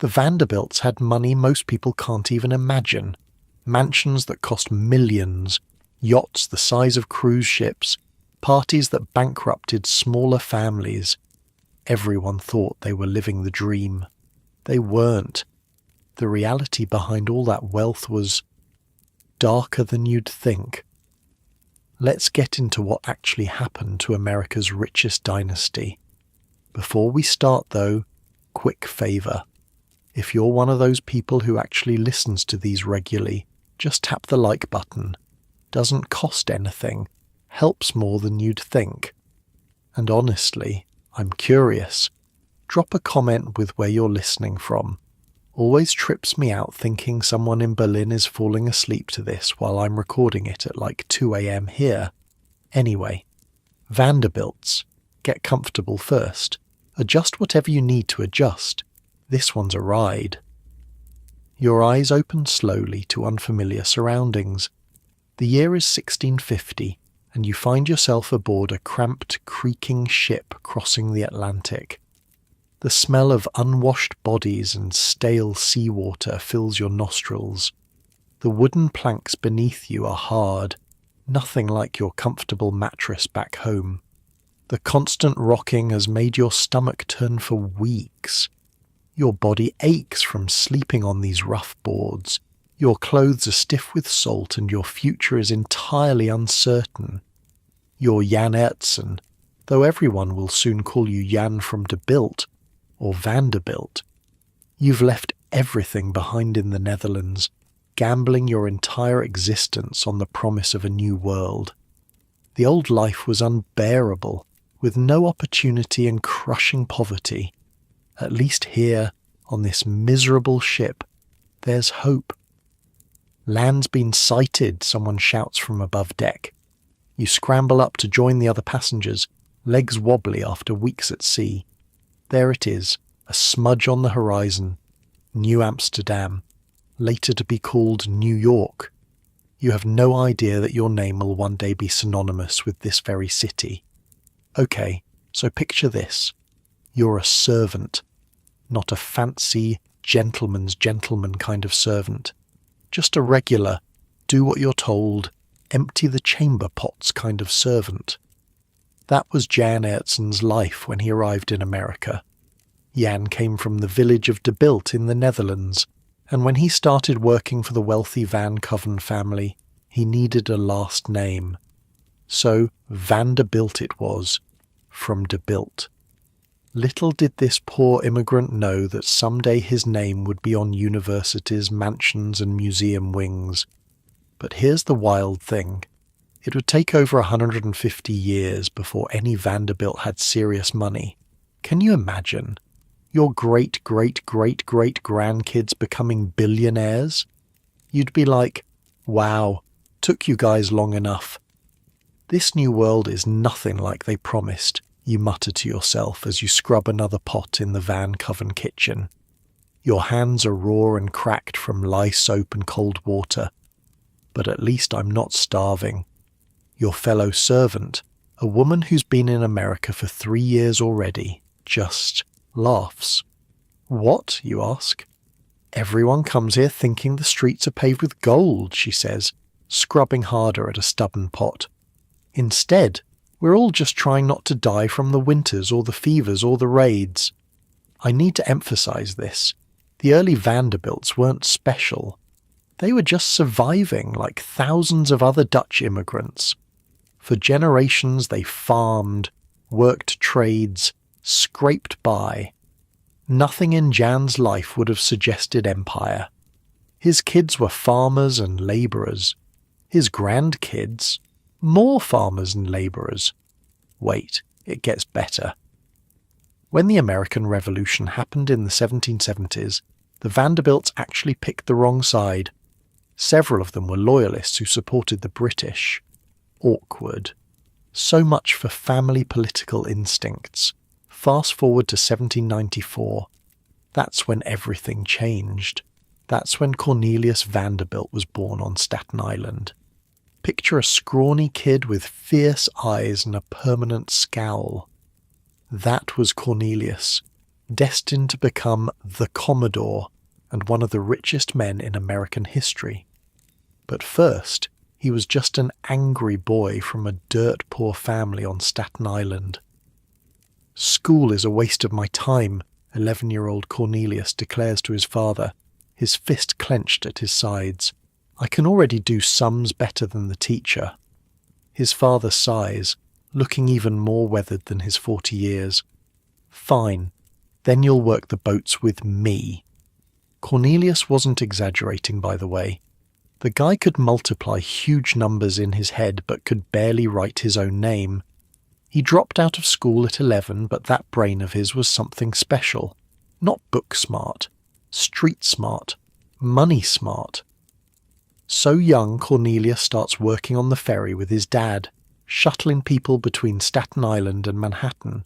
The Vanderbilts had money most people can't even imagine. Mansions that cost millions, yachts the size of cruise ships, parties that bankrupted smaller families. Everyone thought they were living the dream. They weren't. The reality behind all that wealth was darker than you'd think. Let's get into what actually happened to America's richest dynasty. Before we start, though, quick favour. If you're one of those people who actually listens to these regularly, just tap the like button. Doesn't cost anything. Helps more than you'd think. And honestly, I'm curious. Drop a comment with where you're listening from. Always trips me out thinking someone in Berlin is falling asleep to this while I'm recording it at like 2 a.m. here. Anyway, Vanderbilts. Get comfortable first. Adjust whatever you need to adjust. This one's a ride. Your eyes open slowly to unfamiliar surroundings. The year is 1650, and you find yourself aboard a cramped, creaking ship crossing the Atlantic. The smell of unwashed bodies and stale seawater fills your nostrils. The wooden planks beneath you are hard, nothing like your comfortable mattress back home. The constant rocking has made your stomach turn for weeks. Your body aches from sleeping on these rough boards. Your clothes are stiff with salt and your future is entirely uncertain. You're Jan Ertzen, though everyone will soon call you Jan from de Bilt or Vanderbilt. You've left everything behind in the Netherlands, gambling your entire existence on the promise of a new world. The old life was unbearable, with no opportunity and crushing poverty. At least here, on this miserable ship, there's hope. Land's been sighted, someone shouts from above deck. You scramble up to join the other passengers, legs wobbly after weeks at sea. There it is, a smudge on the horizon. New Amsterdam, later to be called New York. You have no idea that your name will one day be synonymous with this very city. Okay, so picture this. You're a servant, not a fancy, gentleman's gentleman kind of servant. Just a regular, do what you're told, empty the chamber pots kind of servant. That was Jan Ertzen's life when he arrived in America. Jan came from the village of de Bilt in the Netherlands, and when he started working for the wealthy Van Coven family, he needed a last name. So Vanderbilt it was, from de Bilt. Little did this poor immigrant know that someday his name would be on universities, mansions and museum wings. But here's the wild thing. It would take over 150 years before any Vanderbilt had serious money. Can you imagine? Your great-great-great-great-grandkids becoming billionaires? You'd be like, wow, took you guys long enough. This new world is nothing like they promised, you mutter to yourself as you scrub another pot in the Van Coven kitchen. Your hands are raw and cracked from lye soap and cold water. But at least I'm not starving. Your fellow servant, a woman who's been in America for 3 years already, just laughs. What, you ask? Everyone comes here thinking the streets are paved with gold, she says, scrubbing harder at a stubborn pot. Instead, we're all just trying not to die from the winters or the fevers or the raids. I need to emphasize this. The early Vanderbilts weren't special. They were just surviving like thousands of other Dutch immigrants. For generations they farmed, worked trades, scraped by. Nothing in Jan's life would have suggested empire. His kids were farmers and labourers. His grandkids, more farmers and labourers. Wait, it gets better. When the American Revolution happened in the 1770s, the Vanderbilts actually picked the wrong side. Several of them were loyalists who supported the British. Awkward. So much for family political instincts. Fast forward to 1794. That's when everything changed. That's when Cornelius Vanderbilt was born on Staten Island. Picture a scrawny kid with fierce eyes and a permanent scowl. That was Cornelius, destined to become the Commodore and one of the richest men in American history. But first, he was just an angry boy from a dirt-poor family on Staten Island. "School is a waste of my time," 11-year-old Cornelius declares to his father, his fist clenched at his sides. "I can already do sums better than the teacher." His father sighs, looking even more weathered than his 40 years. "Fine, then you'll work the boats with me." Cornelius wasn't exaggerating, by the way. The guy could multiply huge numbers in his head but could barely write his own name. He dropped out of school at 11, but that brain of his was something special. Not book smart, street smart, money smart. So young, Cornelius starts working on the ferry with his dad, shuttling people between Staten Island and Manhattan.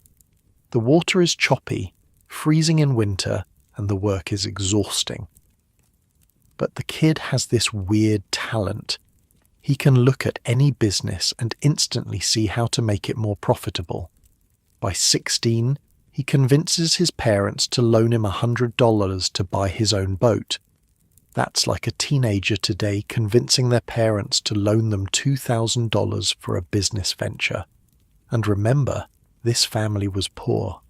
The water is choppy, freezing in winter, and the work is exhausting. But the kid has this weird talent. He can look at any business and instantly see how to make it more profitable. By 16, he convinces his parents to loan him $100 to buy his own boat. That's like a teenager today convincing their parents to loan them $2,000 for a business venture. And remember, this family was poor.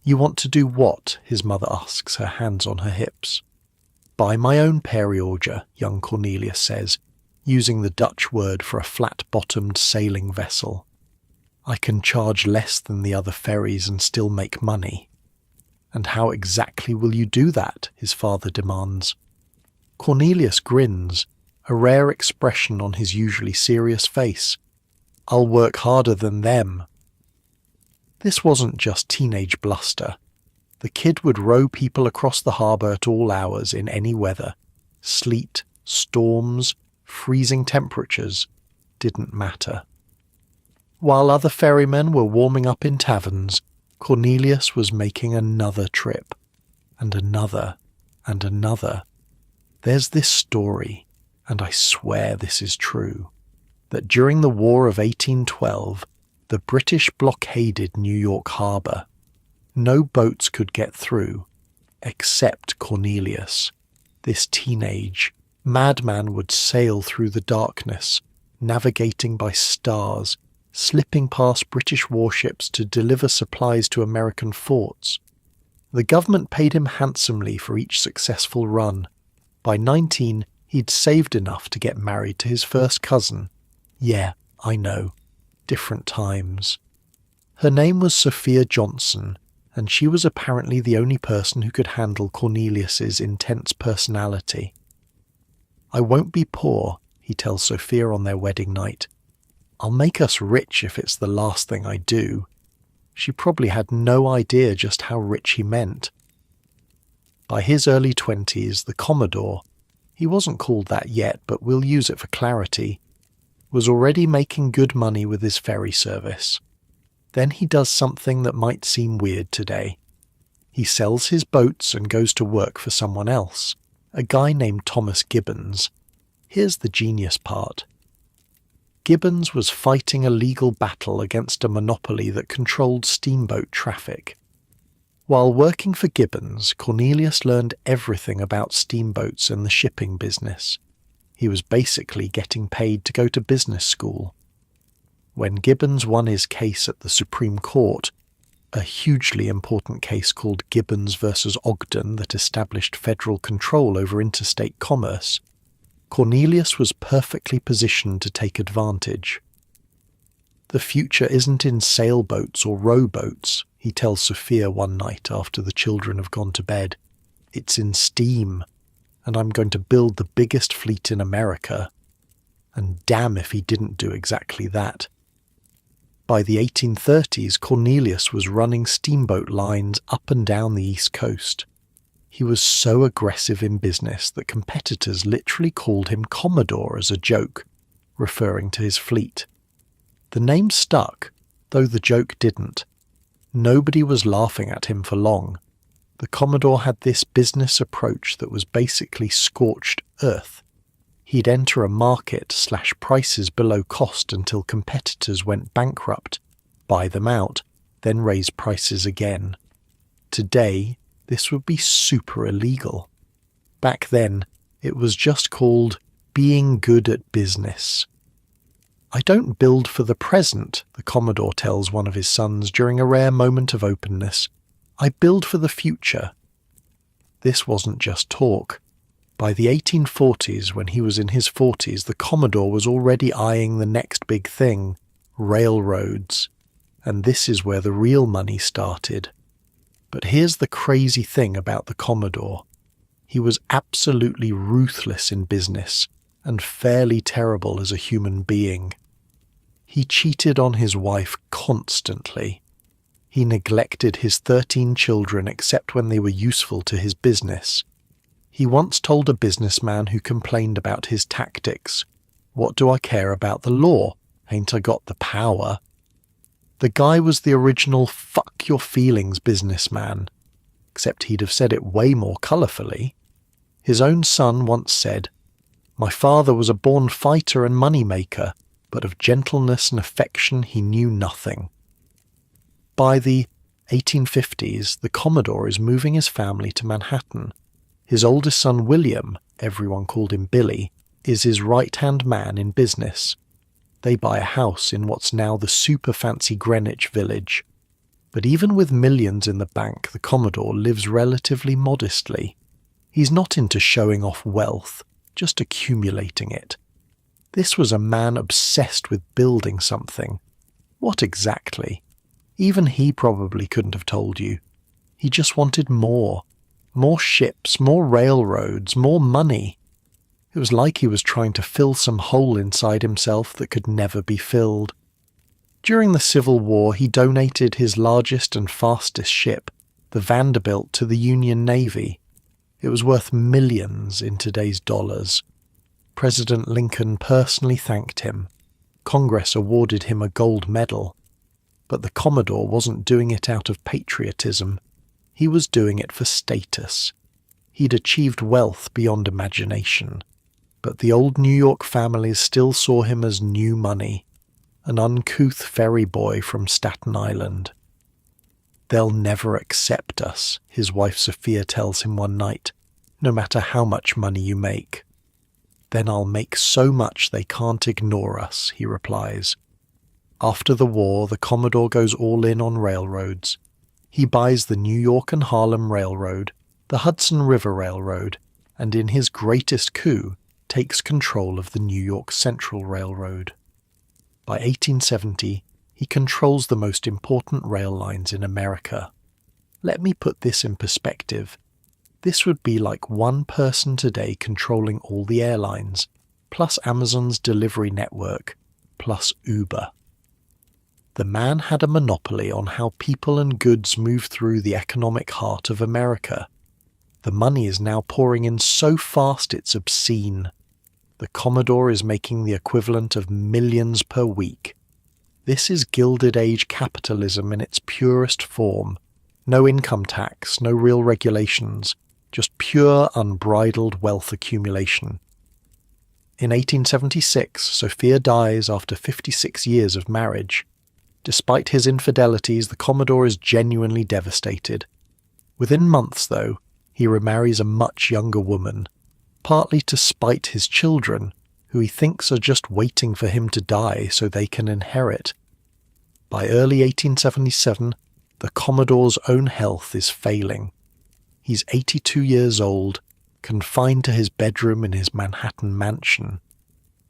"You want to do what?" his mother asks, her hands on her hips. "Buy my own periauger," young Cornelius says, using the Dutch word for a flat-bottomed sailing vessel. "I can charge less than the other ferries and still make money." "And how exactly will you do that?" his father demands. Cornelius grins, a rare expression on his usually serious face. "I'll work harder than them." This wasn't just teenage bluster. The kid would row people across the harbour at all hours in any weather. Sleet, storms, freezing temperatures didn't matter. While other ferrymen were warming up in taverns, Cornelius was making another trip, and another, and another. There's this story, and I swear this is true, that during the War of 1812, the British blockaded New York Harbour. No boats could get through, except Cornelius. This teenage madman would sail through the darkness, navigating by stars, slipping past British warships to deliver supplies to American forts. The government paid him handsomely for each successful run. By 19, he'd saved enough to get married to his first cousin. Yeah, I know. Different times. Her name was Sophia Johnson, and she was apparently the only person who could handle Cornelius's intense personality. "I won't be poor," he tells Sophia on their wedding night. "I'll make us rich if it's the last thing I do." She probably had no idea just how rich he meant. By his early 20s, the Commodore, he wasn't called that yet, but we'll use it for clarity, was already making good money with his ferry service. Then he does something that might seem weird today. He sells his boats and goes to work for someone else, a guy named Thomas Gibbons. Here's the genius part. Gibbons was fighting a legal battle against a monopoly that controlled steamboat traffic. While working for Gibbons, Cornelius learned everything about steamboats and the shipping business. He was basically getting paid to go to business school. When Gibbons won his case at the Supreme Court, a hugely important case called Gibbons versus Ogden that established federal control over interstate commerce, Cornelius was perfectly positioned to take advantage. "The future isn't in sailboats or rowboats," he tells Sophia one night after the children have gone to bed. "It's in steam, and I'm going to build the biggest fleet in America." And damn if he didn't do exactly that. By the 1830s, Cornelius was running steamboat lines up and down the East Coast. He was so aggressive in business that competitors literally called him Commodore as a joke, referring to his fleet. The name stuck, though the joke didn't. Nobody was laughing at him for long. The Commodore had this business approach that was basically scorched earth. He'd enter a market, slash prices below cost until competitors went bankrupt, buy them out, then raise prices again. Today, this would be super illegal. Back then, it was just called being good at business. "I don't build for the present," the Commodore tells one of his sons during a rare moment of openness. "I build for the future." This wasn't just talk. By the 1840s, when he was in his 40s, the Commodore was already eyeing the next big thing, railroads. And this is where the real money started. But here's the crazy thing about the Commodore. He was absolutely ruthless in business and fairly terrible as a human being. He cheated on his wife constantly. He neglected his 13 children except when they were useful to his business. He once told a businessman who complained about his tactics, "What do I care about the law? Ain't I got the power?" The guy was the original fuck your feelings businessman, except he'd have said it way more colourfully. His own son once said, "My father was a born fighter and money-maker, but of gentleness and affection he knew nothing." By the 1850s, the Commodore is moving his family to Manhattan. His oldest son William, everyone called him Billy, is his right-hand man in business. They buy a house in what's now the super-fancy Greenwich Village. But even with millions in the bank, the Commodore lives relatively modestly. He's not into showing off wealth, just accumulating it. This was a man obsessed with building something. What exactly? Even he probably couldn't have told you. He just wanted more. More ships, more railroads, more money. It was like he was trying to fill some hole inside himself that could never be filled. During the Civil War, he donated his largest and fastest ship, the Vanderbilt, to the Union Navy. It was worth millions in today's dollars. President Lincoln personally thanked him. Congress awarded him a gold medal. But the Commodore wasn't doing it out of patriotism. He was doing it for status. He'd achieved wealth beyond imagination. But the old New York families still saw him as new money, an uncouth ferry boy from Staten Island. "They'll never accept us," his wife Sophia tells him one night, "no matter how much money you make." "Then I'll make so much they can't ignore us," he replies. After the war, the Commodore goes all in on railroads. He buys the New York and Harlem Railroad, the Hudson River Railroad, and in his greatest coup, takes control of the New York Central Railroad. By 1870, he controls the most important rail lines in America. Let me put this in perspective. This would be like one person today controlling all the airlines, plus Amazon's delivery network, plus Uber. The man had a monopoly on how people and goods move through the economic heart of America. The money is now pouring in so fast it's obscene. The Commodore is making the equivalent of millions per week. This is Gilded Age capitalism in its purest form. No income tax, no real regulations, just pure unbridled wealth accumulation. In 1876, Sophia dies after 56 years of marriage. Despite his infidelities, the Commodore is genuinely devastated. Within months, though, he remarries a much younger woman, partly to spite his children, who he thinks are just waiting for him to die so they can inherit. By early 1877, the Commodore's own health is failing. He's 82 years old, confined to his bedroom in his Manhattan mansion.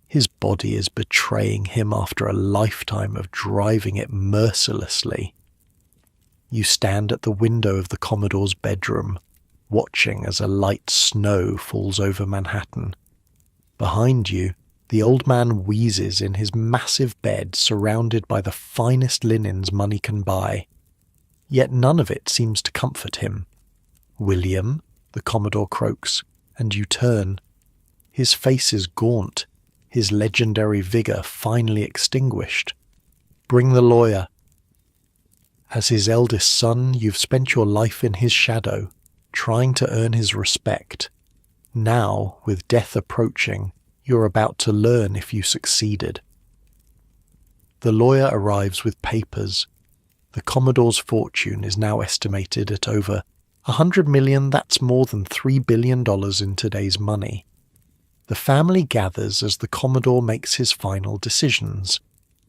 His body is betraying him after a lifetime of driving it mercilessly. You stand at the window of the Commodore's bedroom, watching as a light snow falls over Manhattan. Behind you, the old man wheezes in his massive bed surrounded by the finest linens money can buy. Yet none of it seems to comfort him. "William," the Commodore croaks, and you turn. His face is gaunt, his legendary vigour finally extinguished. "Bring the lawyer." As his eldest son, you've spent your life in his shadow, trying to earn his respect. Now, with death approaching, you're about to learn if you succeeded. The lawyer arrives with papers. The The Commodore's fortune is now estimated at over $100 million. That's more than $3 billion in today's money. The family gathers as the Commodore makes his final decisions.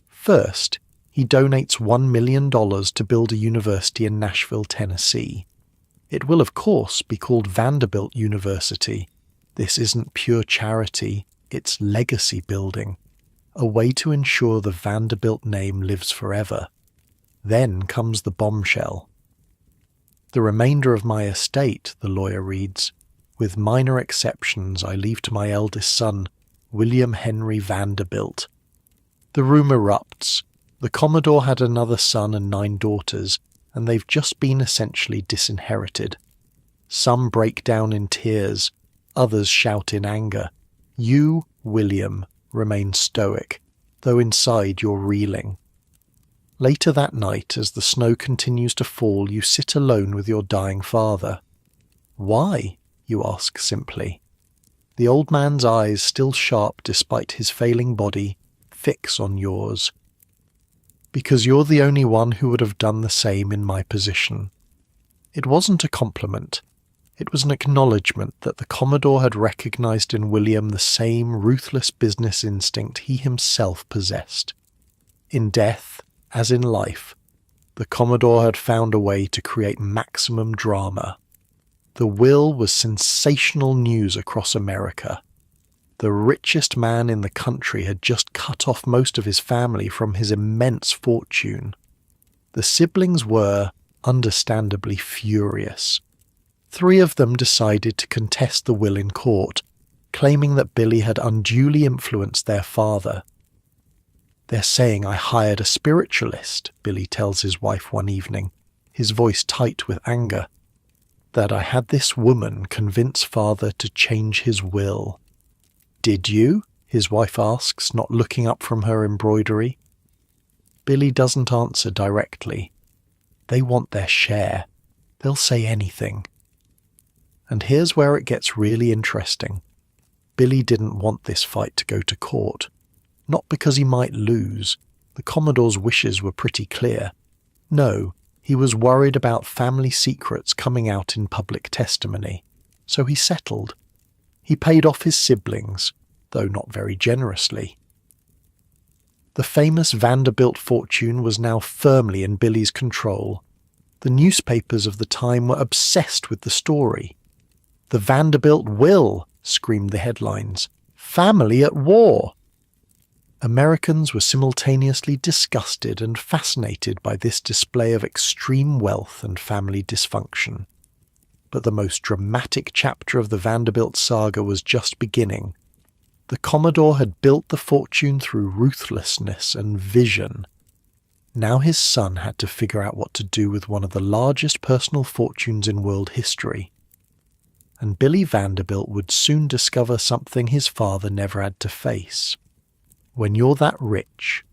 First, he donates $1 million to build a university in Nashville, Tennessee. It will, of course, be called Vanderbilt University. This isn't pure charity, it's legacy building, a way to ensure the Vanderbilt name lives forever. Then comes the bombshell. The remainder of my estate, the lawyer reads, with minor exceptions I leave to my eldest son, William Henry Vanderbilt. The room erupts. The Commodore had another son and 9 daughters, and they've just been essentially disinherited. Some break down in tears, others shout in anger. You, William, remain stoic, though inside you're reeling. Later that night, as the snow continues to fall, you sit alone with your dying father. Why? You ask simply. The old man's eyes, still sharp despite his failing body, fix on yours. Because you're the only one who would have done the same in my position. It wasn't a compliment. It was an acknowledgement that the Commodore had recognized in William the same ruthless business instinct he himself possessed. In death, as in life, the Commodore had found a way to create maximum drama. The will was sensational news across America. The richest man in the country had just cut off most of his family from his immense fortune. The siblings were, understandably, furious. 3 of them decided to contest the will in court, claiming that Billy had unduly influenced their father. They're saying I hired a spiritualist, Billy tells his wife one evening, his voice tight with anger. That I had this woman convince father to change his will. Did you? His wife asks, not looking up from her embroidery. Billy doesn't answer directly. They want their share. They'll say anything. And here's where it gets really interesting. Billy didn't want this fight to go to court. Not because he might lose. The Commodore's wishes were pretty clear. No, he was worried about family secrets coming out in public testimony. So he settled. He paid off his siblings, though not very generously. The famous Vanderbilt fortune was now firmly in Billy's control. The newspapers of the time were obsessed with the story. "The Vanderbilt will," screamed the headlines. "Family at war." Americans were simultaneously disgusted and fascinated by this display of extreme wealth and family dysfunction. But the most dramatic chapter of the Vanderbilt saga was just beginning. The Commodore had built the fortune through ruthlessness and vision. Now his son had to figure out what to do with one of the largest personal fortunes in world history. And Billy Vanderbilt would soon discover something his father never had to face. When you're that rich,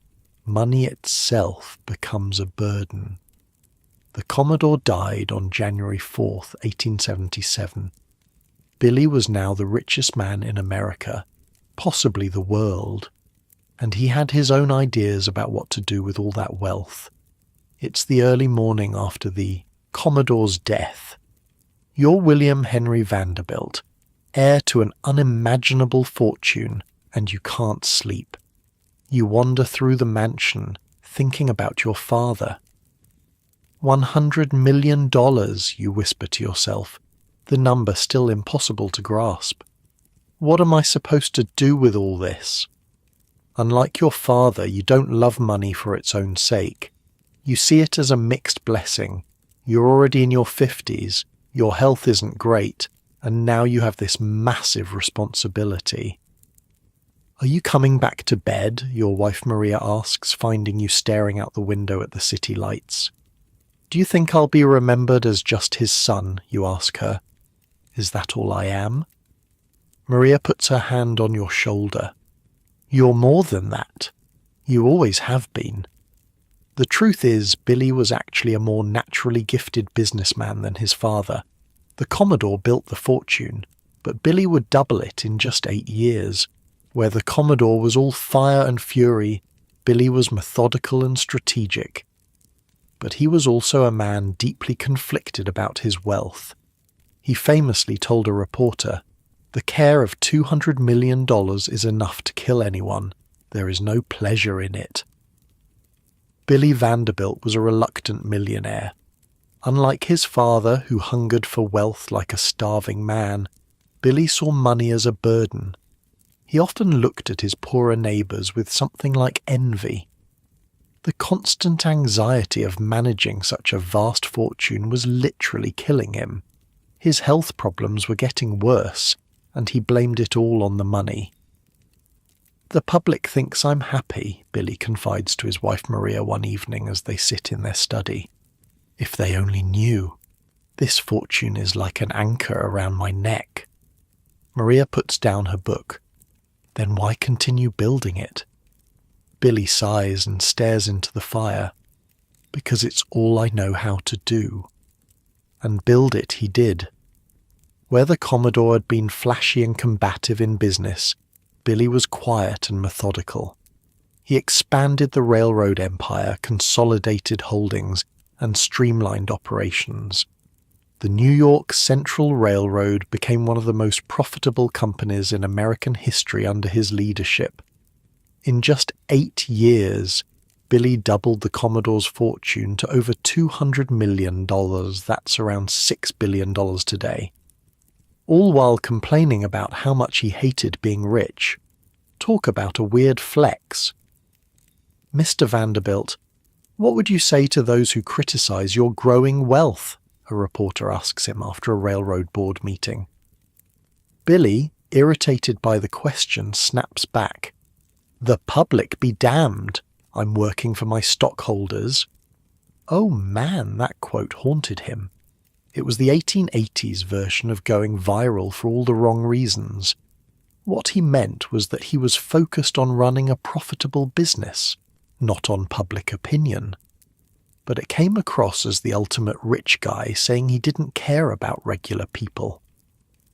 money itself becomes a burden. The Commodore died on January 4th, 1877. Billy was now the richest man in America, possibly the world, and he had his own ideas about what to do with all that wealth. It's the early morning after the Commodore's death. You're William Henry Vanderbilt, heir to an unimaginable fortune, and you can't sleep. You wander through the mansion, thinking about your father. $100 million, you whisper to yourself, the number still impossible to grasp. What am I supposed to do with all this? Unlike your father, you don't love money for its own sake. You see it as a mixed blessing. You're already in your 50s, your health isn't great, and now you have this massive responsibility. "Are you coming back to bed?" your wife Maria asks, finding you staring out the window at the city lights. "Do you think I'll be remembered as just his son?" you ask her. "Is that all I am?" Maria puts her hand on your shoulder. "You're more than that. You always have been." The truth is, Billy was actually a more naturally gifted businessman than his father. The Commodore built the fortune, but Billy would double it in just 8 years. Where the Commodore was all fire and fury, Billy was methodical and strategic. But he was also a man deeply conflicted about his wealth. He famously told a reporter, "The care of $200 million is enough to kill anyone. There is no pleasure in it." Billy Vanderbilt was a reluctant millionaire. Unlike his father, who hungered for wealth like a starving man, Billy saw money as a burden. He often looked at his poorer neighbours with something like envy. The constant anxiety of managing such a vast fortune was literally killing him. His health problems were getting worse, and he blamed it all on the money. "The public thinks I'm happy," Billy confides to his wife Maria one evening as they sit in their study. "If they only knew. This fortune is like an anchor around my neck." Maria puts down her book. "Then why continue building it?" Billy sighs and stares into the fire. "Because it's all I know how to do." And build it he did. Where the Commodore had been flashy and combative in business, Billy was quiet and methodical. He expanded the railroad empire, consolidated holdings, and streamlined operations. The New York Central Railroad became one of the most profitable companies in American history under his leadership. In just 8 years, Billy doubled the Commodore's fortune to over $200 million, that's around $6 billion today. All while complaining about how much he hated being rich. Talk about a weird flex. "Mr. Vanderbilt, what would you say to those who criticize your growing wealth?" a reporter asks him after a railroad board meeting. Billy, irritated by the question, snaps back. "The public be damned. I'm working for my stockholders." Oh man, that quote haunted him. It was the 1880s version of going viral for all the wrong reasons. What he meant was that he was focused on running a profitable business, not on public opinion. But it came across as the ultimate rich guy saying he didn't care about regular people.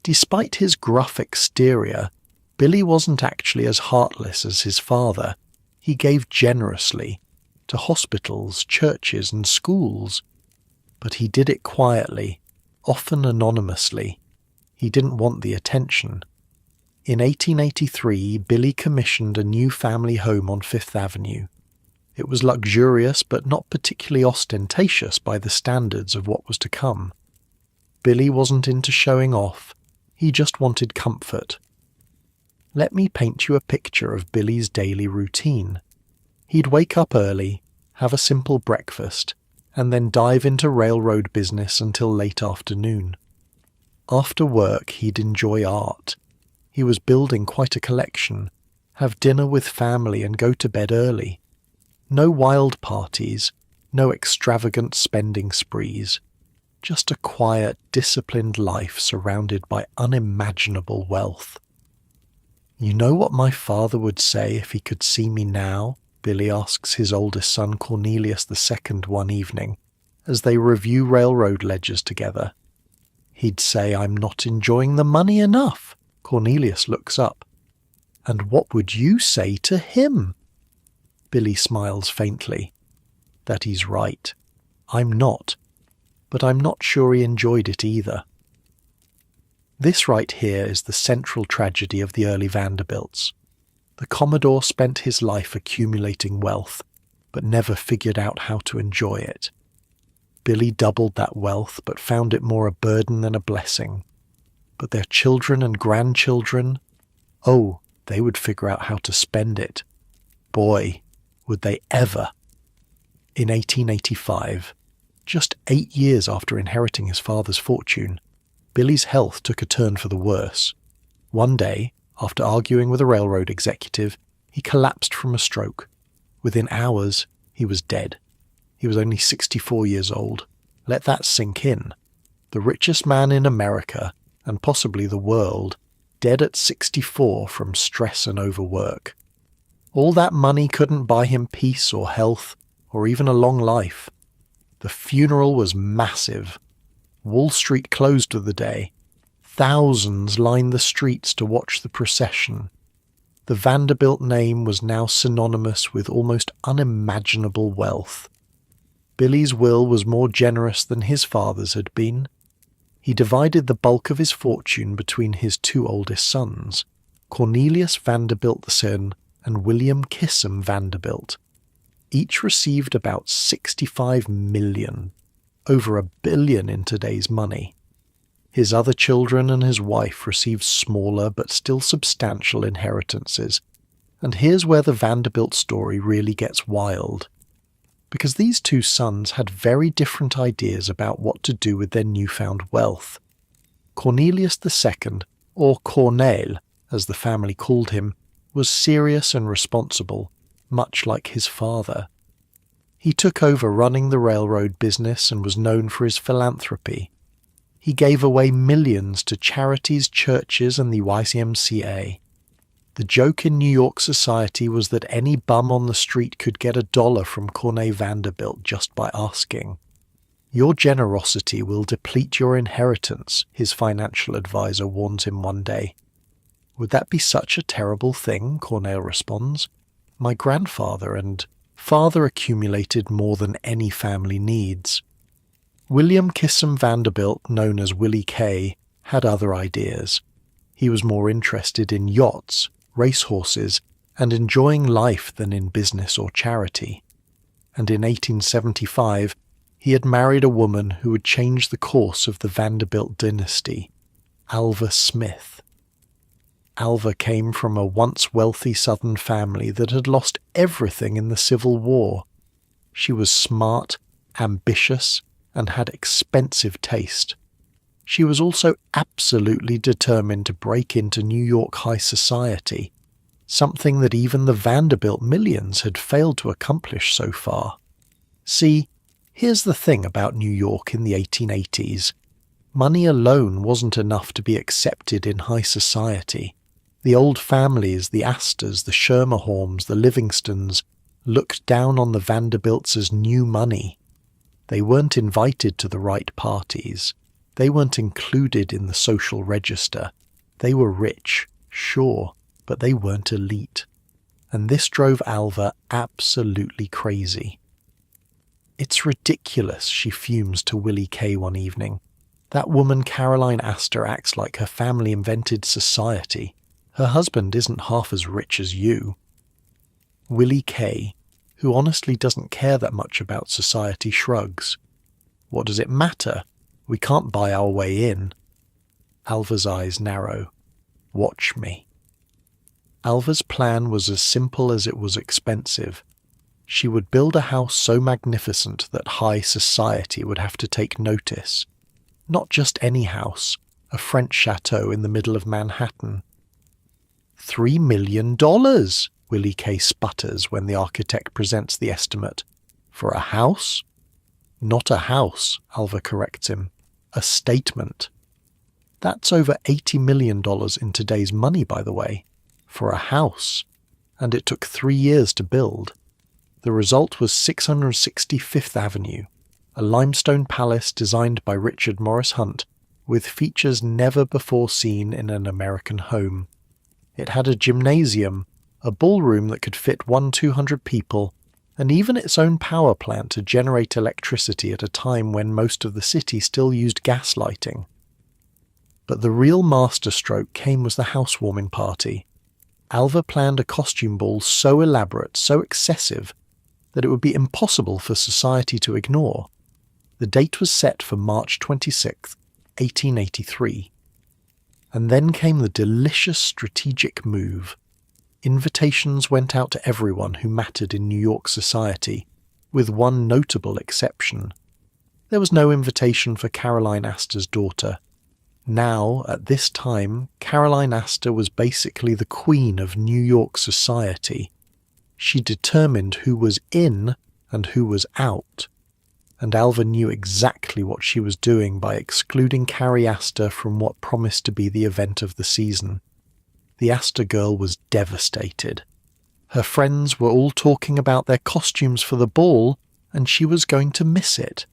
Despite his gruff exterior, Billy wasn't actually as heartless as his father. He gave generously to hospitals, churches, and schools. But he did it quietly, often anonymously. He didn't want the attention. In 1883, Billy commissioned a new family home on Fifth Avenue. It was luxurious but not particularly ostentatious by the standards of what was to come. Billy wasn't into showing off. He just wanted comfort. Let me paint you a picture of Billy's daily routine. He'd wake up early, have a simple breakfast, and then dive into railroad business until late afternoon. After work, he'd enjoy art. He was building quite a collection, have dinner with family and go to bed early. No wild parties, no extravagant spending sprees. Just a quiet, disciplined life surrounded by unimaginable wealth. "You know what my father would say if he could see me now?" Billy asks his oldest son Cornelius II one evening, as they review railroad ledgers together. "He'd say I'm not enjoying the money enough." Cornelius looks up. "And what would you say to him?" Billy smiles faintly. "That he's right. I'm not. But I'm not sure he enjoyed it either." This right here is the central tragedy of the early Vanderbilts. The Commodore spent his life accumulating wealth, but never figured out how to enjoy it. Billy doubled that wealth, but found it more a burden than a blessing. But their children and grandchildren, oh, they would figure out how to spend it. Boy, would they ever. In 1885, just 8 years after inheriting his father's fortune, Billy's health took a turn for the worse. One day, after arguing with a railroad executive, he collapsed from a stroke. Within hours, he was dead. He was only 64 years old. Let that sink in. The richest man in America, and possibly the world, dead at 64 from stress and overwork. All that money couldn't buy him peace or health, or even a long life. The funeral was massive. Wall Street closed for the day. Thousands lined the streets to watch the procession. The Vanderbilt name was now synonymous with almost unimaginable wealth. Billy's will was more generous than his father's had been. He divided the bulk of his fortune between his two oldest sons, Cornelius Vanderbilt II and William Kissam Vanderbilt. Each received about $65 million, over $1 billion in today's money. His other children and his wife received smaller but still substantial inheritances. And here's where the Vanderbilt story really gets wild. Because these two sons had very different ideas about what to do with their newfound wealth. Cornelius II, or Cornel, as the family called him, was serious and responsible, much like his father. He took over running the railroad business and was known for his philanthropy. He gave away millions to charities, churches, and the YMCA. The joke in New York society was that any bum on the street could get $1 from Cornel Vanderbilt just by asking. Your generosity will deplete your inheritance, his financial advisor warns him one day. Would that be such a terrible thing? Cornel responds. My grandfather and father accumulated more than any family needs. William Kissam Vanderbilt, known as Willie K., had other ideas. He was more interested in yachts, racehorses, and enjoying life than in business or charity. And in 1875, he had married a woman who would change the course of the Vanderbilt dynasty, Alva Smith. Alva came from a once wealthy Southern family that had lost everything in the Civil War. She was smart, ambitious, and had expensive taste. She was also absolutely determined to break into New York high society, something that even the Vanderbilt millions had failed to accomplish so far. See, here's the thing about New York in the 1880s. Money alone wasn't enough to be accepted in high society. The old families, the Astors, the Schermerhorns, the Livingstons, looked down on the Vanderbilts as new money. They weren't invited to the right parties. They weren't included in the social register. They were rich, sure, but they weren't elite. And this drove Alva absolutely crazy. It's ridiculous, she fumes to Willie K. one evening. That woman Caroline Astor acts like her family invented society. Her husband isn't half as rich as you. Willie K., who honestly doesn't care that much about society, shrugs. What does it matter? We can't buy our way in. Alva's eyes narrow. Watch me. Alva's plan was as simple as it was expensive. She would build a house so magnificent that high society would have to take notice. Not just any house, a French chateau in the middle of Manhattan. $3 million, Willie K. sputters when the architect presents the estimate. For a house? Not a house, Alva corrects him. A statement. That's over $80 million in today's money, by the way. For a house. And it took 3 years to build. The result was 665th Avenue, a limestone palace designed by Richard Morris Hunt, with features never before seen in an American home. It had a gymnasium, a ballroom that could fit 200 people, and even its own power plant to generate electricity at a time when most of the city still used gas lighting. But the real masterstroke came with the housewarming party. Alva planned a costume ball so elaborate, so excessive, that it would be impossible for society to ignore. The date was set for March 26, 1883. And then came the delicious strategic move. Invitations went out to everyone who mattered in New York society, with one notable exception. There was no invitation for Caroline Astor's daughter. Now, at this time, Caroline Astor was basically the queen of New York society. She determined who was in and who was out. And Alva knew exactly what she was doing by excluding Carrie Astor from what promised to be the event of the season. The Astor girl was devastated. Her friends were all talking about their costumes for the ball, and she was going to miss it.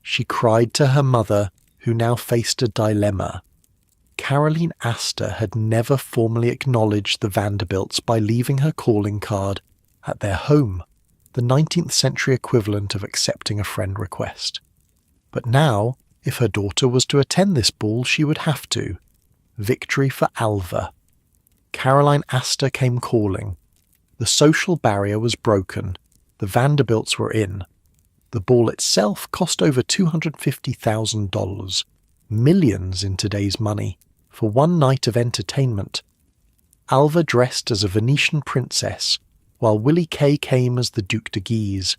She cried to her mother, who now faced a dilemma. Caroline Astor had never formally acknowledged the Vanderbilts by leaving her calling card at their home. the 19th century equivalent of accepting a friend request. But now, if her daughter was to attend this ball, she would have to. Victory for Alva. Caroline Astor came calling. The social barrier was broken. The Vanderbilts were in. The ball itself cost over $250,000, millions in today's money, for one night of entertainment. Alva dressed as a Venetian princess, while Willie Kay came as the Duc de Guise.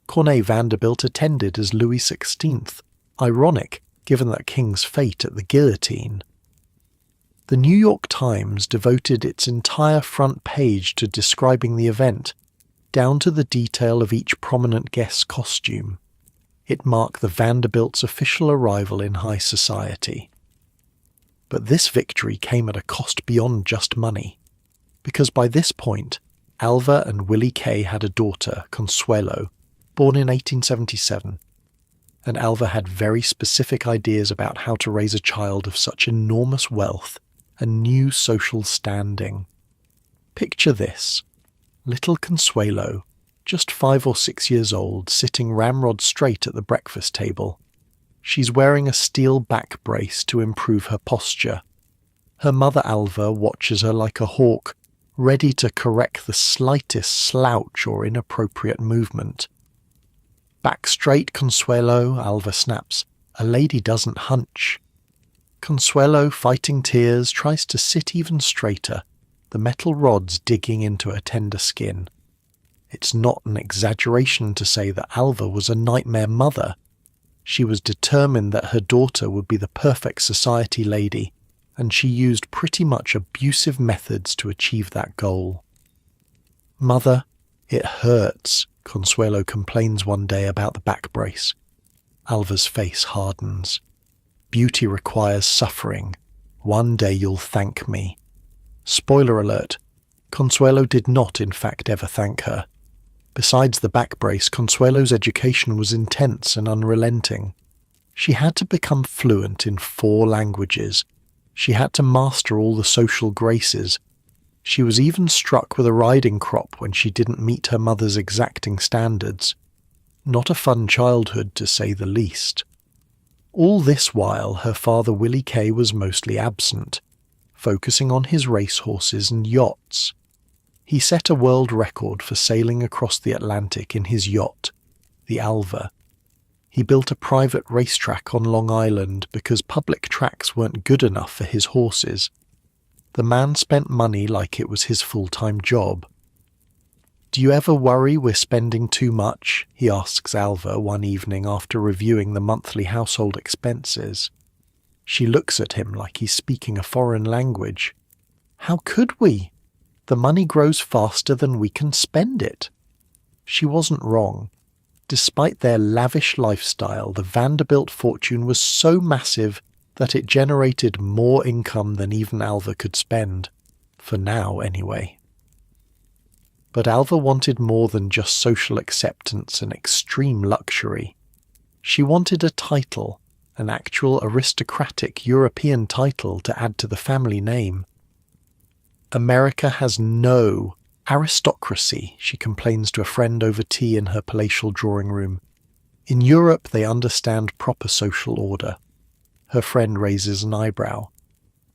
Cornet Vanderbilt attended as Louis XVI, ironic given that king's fate at the guillotine. The New York Times devoted its entire front page to describing the event, down to the detail of each prominent guest's costume. It marked the Vanderbilts' official arrival in high society. But this victory came at a cost beyond just money, because by this point, Alva and Willie Kay had a daughter, Consuelo, born in 1877, and Alva had very specific ideas about how to raise a child of such enormous wealth and new social standing. Picture this. Little Consuelo, just 5 or 6 years old, sitting ramrod straight at the breakfast table. She's wearing a steel back brace to improve her posture. Her mother Alva watches her like a hawk, ready to correct the slightest slouch or inappropriate movement. "Back straight, Consuelo," Alva snaps. "A lady doesn't hunch." Consuelo, fighting tears, tries to sit even straighter, the metal rods digging into her tender skin. It's not an exaggeration to say that Alva was a nightmare mother. She was determined that her daughter would be the perfect society lady, and she used pretty much abusive methods to achieve that goal. "Mother, it hurts," Consuelo complains one day about the back brace. Alva's face hardens. "Beauty requires suffering. One day you'll thank me." Spoiler alert, Consuelo did not in fact ever thank her. Besides the back brace, Consuelo's education was intense and unrelenting. She had to become fluent in 4 languages. She had to master all the social graces. She was even struck with a riding crop when she didn't meet her mother's exacting standards. Not a fun childhood, to say the least. All this while, her father Willie Kay was mostly absent, focusing on his racehorses and yachts. He set a world record for sailing across the Atlantic in his yacht, the Alva. He built a private racetrack on Long Island because public tracks weren't good enough for his horses. The man spent money like it was his full-time job. "Do you ever worry we're spending too much?" he asks Alva one evening after reviewing the monthly household expenses. She looks at him like he's speaking a foreign language. "How could we? The money grows faster than we can spend it." She wasn't wrong. Despite their lavish lifestyle, the Vanderbilt fortune was so massive that it generated more income than even Alva could spend. For now, anyway. But Alva wanted more than just social acceptance and extreme luxury. She wanted a title, an actual aristocratic European title to add to the family name. "America has no aristocracy," she complains to a friend over tea in her palatial drawing room. "In Europe they understand proper social order." Her friend raises an eyebrow.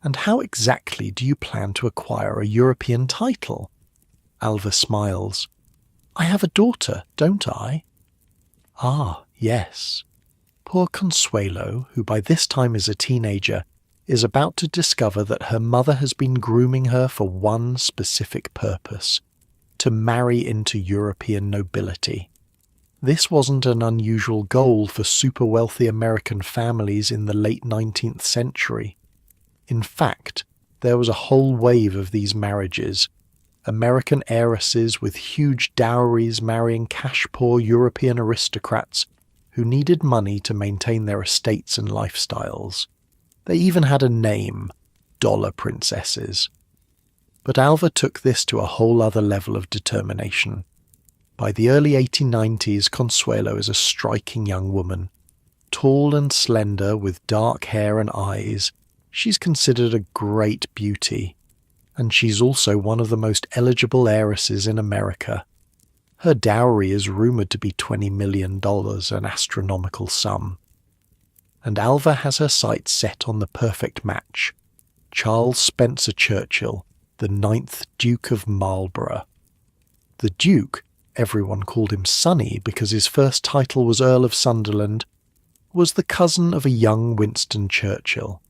"And how exactly do you plan to acquire a European title?" Alva smiles. "I have a daughter, don't I?" "Ah, yes." Poor Consuelo, who by this time is a teenager, is about to discover that her mother has been grooming her for one specific purpose: to marry into European nobility. This wasn't an unusual goal for super-wealthy American families in the late 19th century. In fact, there was a whole wave of these marriages, American heiresses with huge dowries marrying cash-poor European aristocrats who needed money to maintain their estates and lifestyles. They even had a name, dollar princesses. But Alva took this to a whole other level of determination. By the early 1890s, Consuelo is a striking young woman. Tall and slender, with dark hair and eyes, she's considered a great beauty. And she's also one of the most eligible heiresses in America. Her dowry is rumoured to be $20 million, an astronomical sum. And Alva has her sights set on the perfect match. Charles Spencer Churchill, the 9th Duke of Marlborough. The Duke, everyone called him Sonny because his first title was Earl of Sunderland, was the cousin of a young Winston Churchill.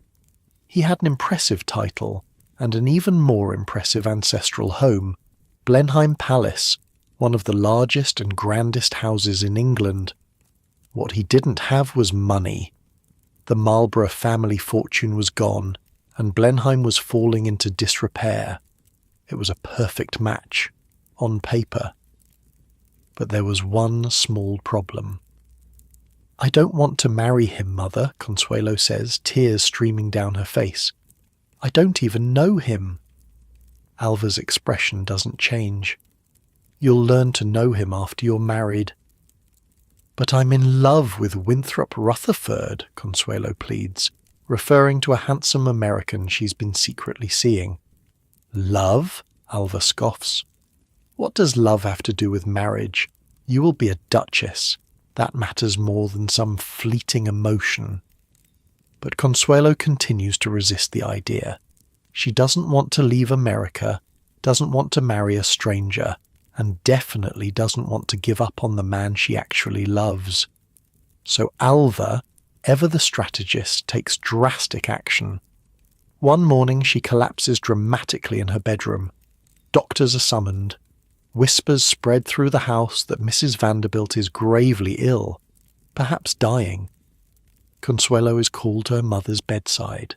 He had an impressive title and an even more impressive ancestral home, Blenheim Palace, one of the largest and grandest houses in England. What he didn't have was money. The Marlborough family fortune was gone, and Blenheim was falling into disrepair. It was a perfect match, on paper. But there was one small problem. "I don't want to marry him, Mother," Consuelo says, tears streaming down her face. "I don't even know him." Alva's expression doesn't change. "You'll learn to know him after you're married." "But I'm in love with Winthrop Rutherford," Consuelo pleads, referring to a handsome American she's been secretly seeing. "Love?" Alva scoffs. "What does love have to do with marriage? You will be a duchess. That matters more than some fleeting emotion." But Consuelo continues to resist the idea. She doesn't want to leave America, doesn't want to marry a stranger, and definitely doesn't want to give up on the man she actually loves. So Alva, ever the strategist, takes drastic action. One morning she collapses dramatically in her bedroom. Doctors are summoned. Whispers spread through the house that Mrs. Vanderbilt is gravely ill, perhaps dying. Consuelo is called to her mother's bedside.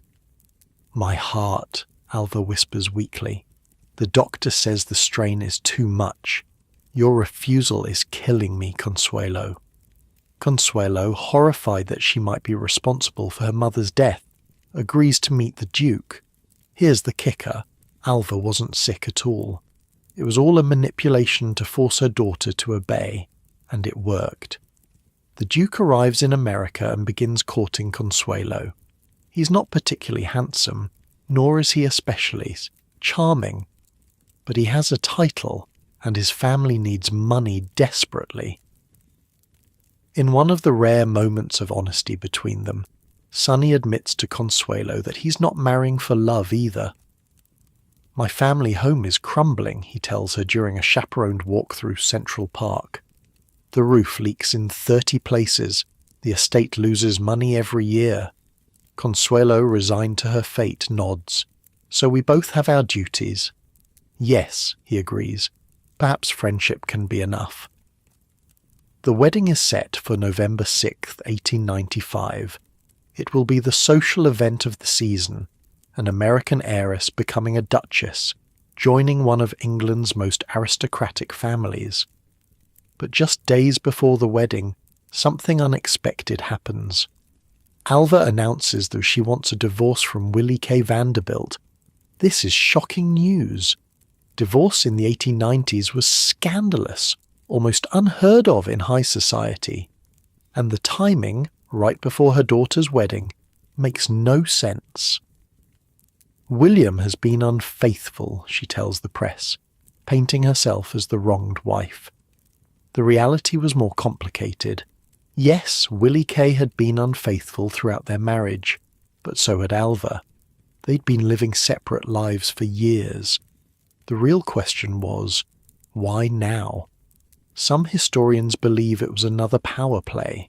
"My heart," Alva whispers weakly. "The doctor says the strain is too much. Your refusal is killing me, Consuelo." Consuelo, horrified that she might be responsible for her mother's death, agrees to meet the Duke. Here's the kicker. Alva wasn't sick at all. It was all a manipulation to force her daughter to obey, and it worked. The Duke arrives in America and begins courting Consuelo. He's not particularly handsome, nor is he especially charming, but he has a title, and his family needs money desperately. In one of the rare moments of honesty between them, Sonny admits to Consuelo that he's not marrying for love either. "My family home is crumbling," he tells her during a chaperoned walk through Central Park. "The roof leaks in 30 places. The estate loses money every year." Consuelo, resigned to her fate, nods. "So we both have our duties." "Yes," he agrees. "Perhaps friendship can be enough." The wedding is set for November 6th, 1895. It will be the social event of the season, an American heiress becoming a duchess, joining one of England's most aristocratic families. But just days before the wedding, something unexpected happens. Alva announces that she wants a divorce from Willie K. Vanderbilt. This is shocking news. Divorce in the 1890s was scandalous, almost unheard of in high society. And the timing, right before her daughter's wedding, makes no sense. "William has been unfaithful," she tells the press, painting herself as the wronged wife. The reality was more complicated. Yes, Willie K. had been unfaithful throughout their marriage, but so had Alva. They'd been living separate lives for years. The real question was, why now? Some historians believe it was another power play.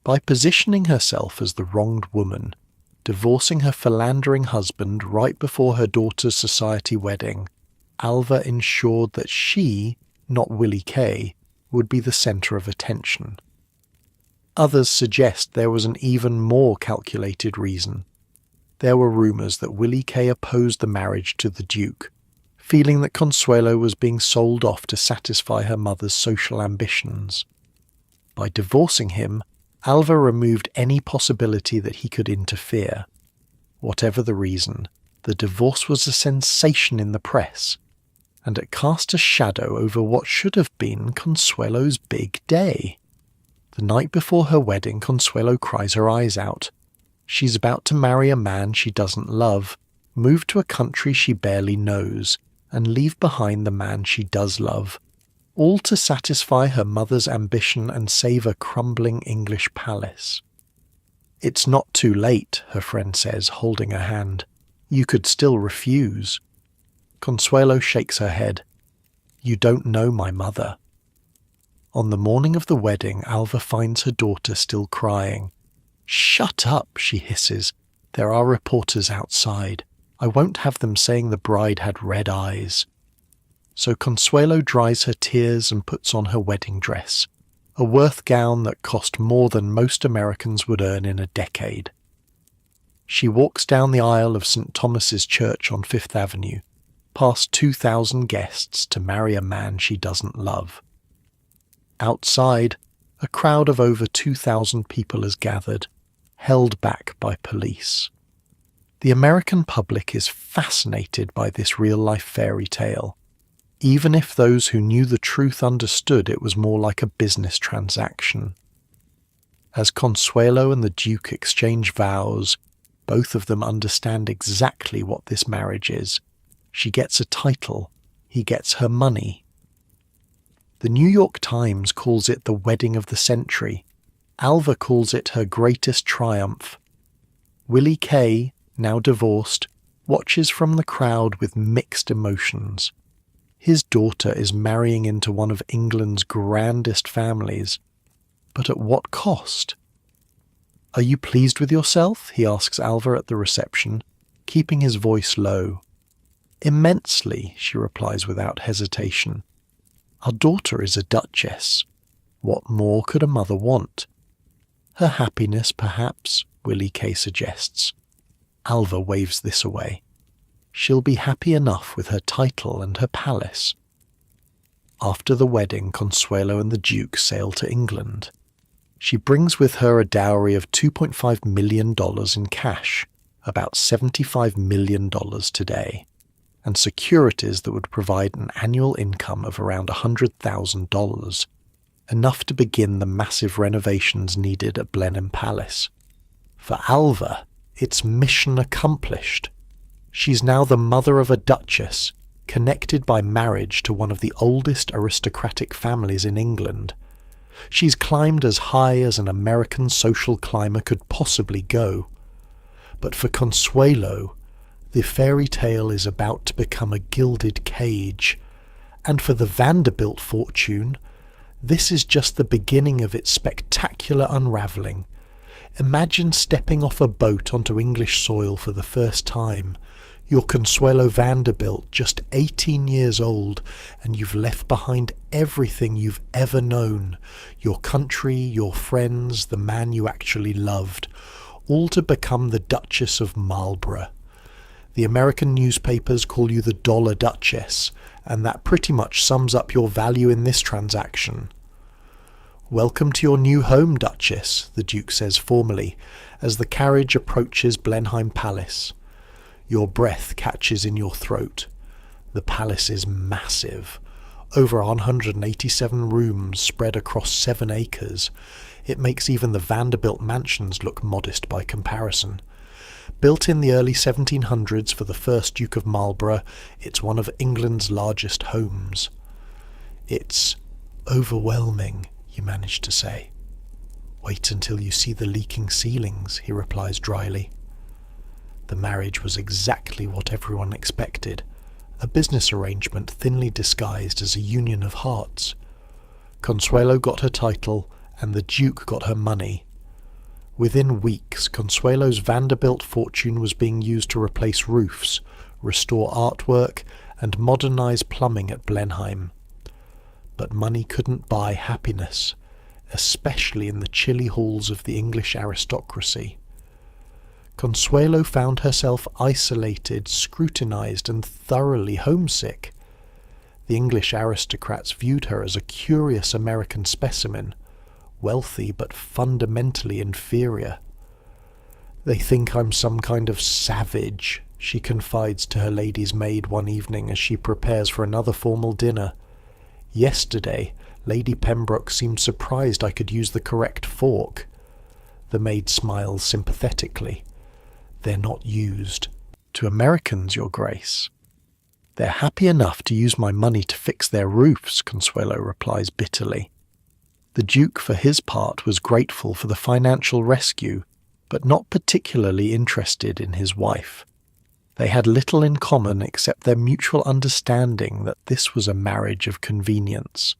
By positioning herself as the wronged woman, divorcing her philandering husband right before her daughter's society wedding, Alva ensured that she, not Willie K., would be the centre of attention. Others suggest there was an even more calculated reason. There were rumours that Willie K. opposed the marriage to the Duke, feeling that Consuelo was being sold off to satisfy her mother's social ambitions. By divorcing him, Alva removed any possibility that he could interfere. Whatever the reason, the divorce was a sensation in the press, and it cast a shadow over what should have been Consuelo's big day. The night before her wedding, Consuelo cries her eyes out. She's about to marry a man she doesn't love, move to a country she barely knows, and leave behind the man she does love. all to satisfy her mother's ambition and save a crumbling English palace. "It's not too late," her friend says, holding her hand. "You could still refuse." Consuelo shakes her head. "You don't know my mother." On the morning of the wedding, Alva finds her daughter still crying. "Shut up," she hisses. "There are reporters outside. I won't have them saying the bride had red eyes." So Consuelo dries her tears and puts on her wedding dress, a Worth gown that cost more than most Americans would earn in a decade. She walks down the aisle of St. Thomas's Church on Fifth Avenue, past 2,000 guests to marry a man she doesn't love. Outside, a crowd of over 2,000 people has gathered, held back by police. The American public is fascinated by this real-life fairy tale, even if those who knew the truth understood it was more like a business transaction. As Consuelo and the Duke exchange vows, both of them understand exactly what this marriage is. She gets a title, he gets her money. The New York Times calls it the wedding of the century. Alva calls it her greatest triumph. Willie Kay, now divorced, watches from the crowd with mixed emotions. His daughter is marrying into one of England's grandest families, but at what cost? "Are you pleased with yourself?" he asks Alva at the reception, keeping his voice low. "Immensely," she replies without hesitation. "Our daughter is a duchess. What more could a mother want?" "Her happiness, perhaps," Willie Kay suggests. Alva waves this away. She'll be happy enough with her title and her palace. After the wedding, Consuelo and the Duke sail to England. She brings with her a dowry of $2.5 million in cash, about $75 million today, and securities that would provide an annual income of around $100,000, enough to begin the massive renovations needed at Blenheim Palace. For Alva, it's mission accomplished. She's now the mother of a duchess, connected by marriage to one of the oldest aristocratic families in England. She's climbed as high as an American social climber could possibly go. But for Consuelo, the fairy tale is about to become a gilded cage. And for the Vanderbilt fortune, this is just the beginning of its spectacular unravelling. Imagine stepping off a boat onto English soil for the first time. You're Consuelo Vanderbilt, just 18 years old, and you've left behind everything you've ever known. Your country, your friends, the man you actually loved, all to become the Duchess of Marlborough. The American newspapers call you the Dollar Duchess, and that pretty much sums up your value in this transaction. "Welcome to your new home, Duchess," the Duke says formally, as the carriage approaches Blenheim Palace. Your breath catches in your throat. The palace is massive. Over 187 rooms spread across 7 acres. It makes even the Vanderbilt mansions look modest by comparison. Built in the early 1700s for the first Duke of Marlborough, it's one of England's largest homes. "It's overwhelming," you manage to say. "Wait until you see the leaking ceilings," he replies dryly. The marriage was exactly what everyone expected, a business arrangement thinly disguised as a union of hearts. Consuelo got her title, and the Duke got her money. Within weeks, Consuelo's Vanderbilt fortune was being used to replace roofs, restore artwork, and modernize plumbing at Blenheim. But money couldn't buy happiness, especially in the chilly halls of the English aristocracy. Consuelo found herself isolated, scrutinized, and thoroughly homesick. The English aristocrats viewed her as a curious American specimen, wealthy but fundamentally inferior. "They think I'm some kind of savage," she confides to her lady's maid one evening as she prepares for another formal dinner. "Yesterday, Lady Pembroke seemed surprised I could use the correct fork." The maid smiles sympathetically. "They're not used. To Americans, Your Grace." "They're happy enough to use my money to fix their roofs," Consuelo replies bitterly. The Duke, for his part, was grateful for the financial rescue, but not particularly interested in his wife. They had little in common except their mutual understanding that this was a marriage of convenience.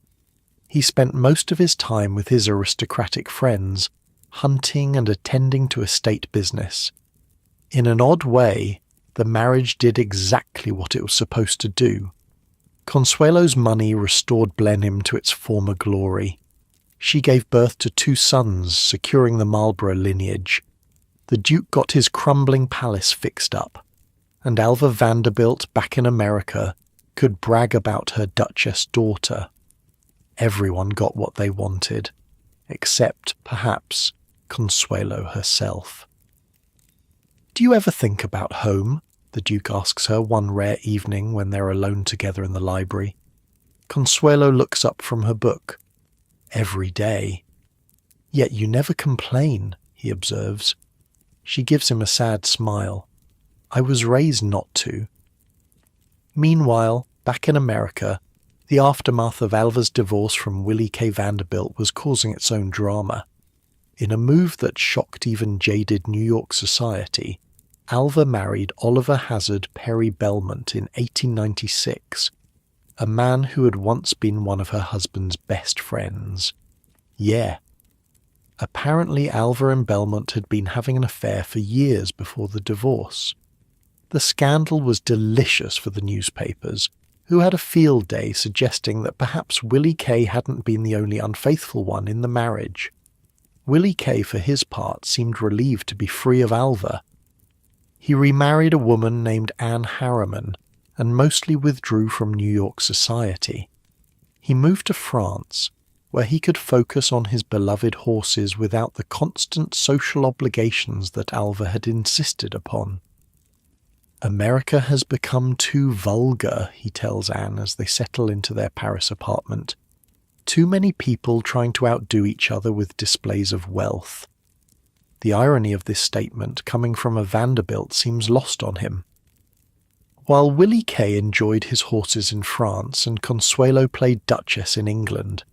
He spent most of his time with his aristocratic friends, hunting and attending to estate business. In an odd way, the marriage did exactly what it was supposed to do. Consuelo's money restored Blenheim to its former glory. She gave birth to 2 sons, securing the Marlborough lineage. The Duke got his crumbling palace fixed up, and Alva Vanderbilt, back in America, could brag about her Duchess daughter. Everyone got what they wanted, except, perhaps, Consuelo herself. "Do you ever think about home?" the Duke asks her one rare evening when they're alone together in the library. Consuelo looks up from her book. "Every day." "Yet you never complain," he observes. She gives him a sad smile. "I was raised not to." Meanwhile, back in America, the aftermath of Alva's divorce from Willie K. Vanderbilt was causing its own drama. In a move that shocked even jaded New York society, Alva married Oliver Hazard Perry Belmont in 1896, a man who had once been one of her husband's best friends. Yeah. Apparently Alva and Belmont had been having an affair for years before the divorce. The scandal was delicious for the newspapers, who had a field day suggesting that perhaps Willie K. hadn't been the only unfaithful one in the marriage. Willie K., for his part, seemed relieved to be free of Alva. He remarried a woman named Anne Harriman and mostly withdrew from New York society. He moved to France, where he could focus on his beloved horses without the constant social obligations that Alva had insisted upon. "America has become too vulgar," he tells Anne as they settle into their Paris apartment. "Too many people trying to outdo each other with displays of wealth." The irony of this statement coming from a Vanderbilt seems lost on him. While Willie K. enjoyed his horses in France and Consuelo played Duchess in England,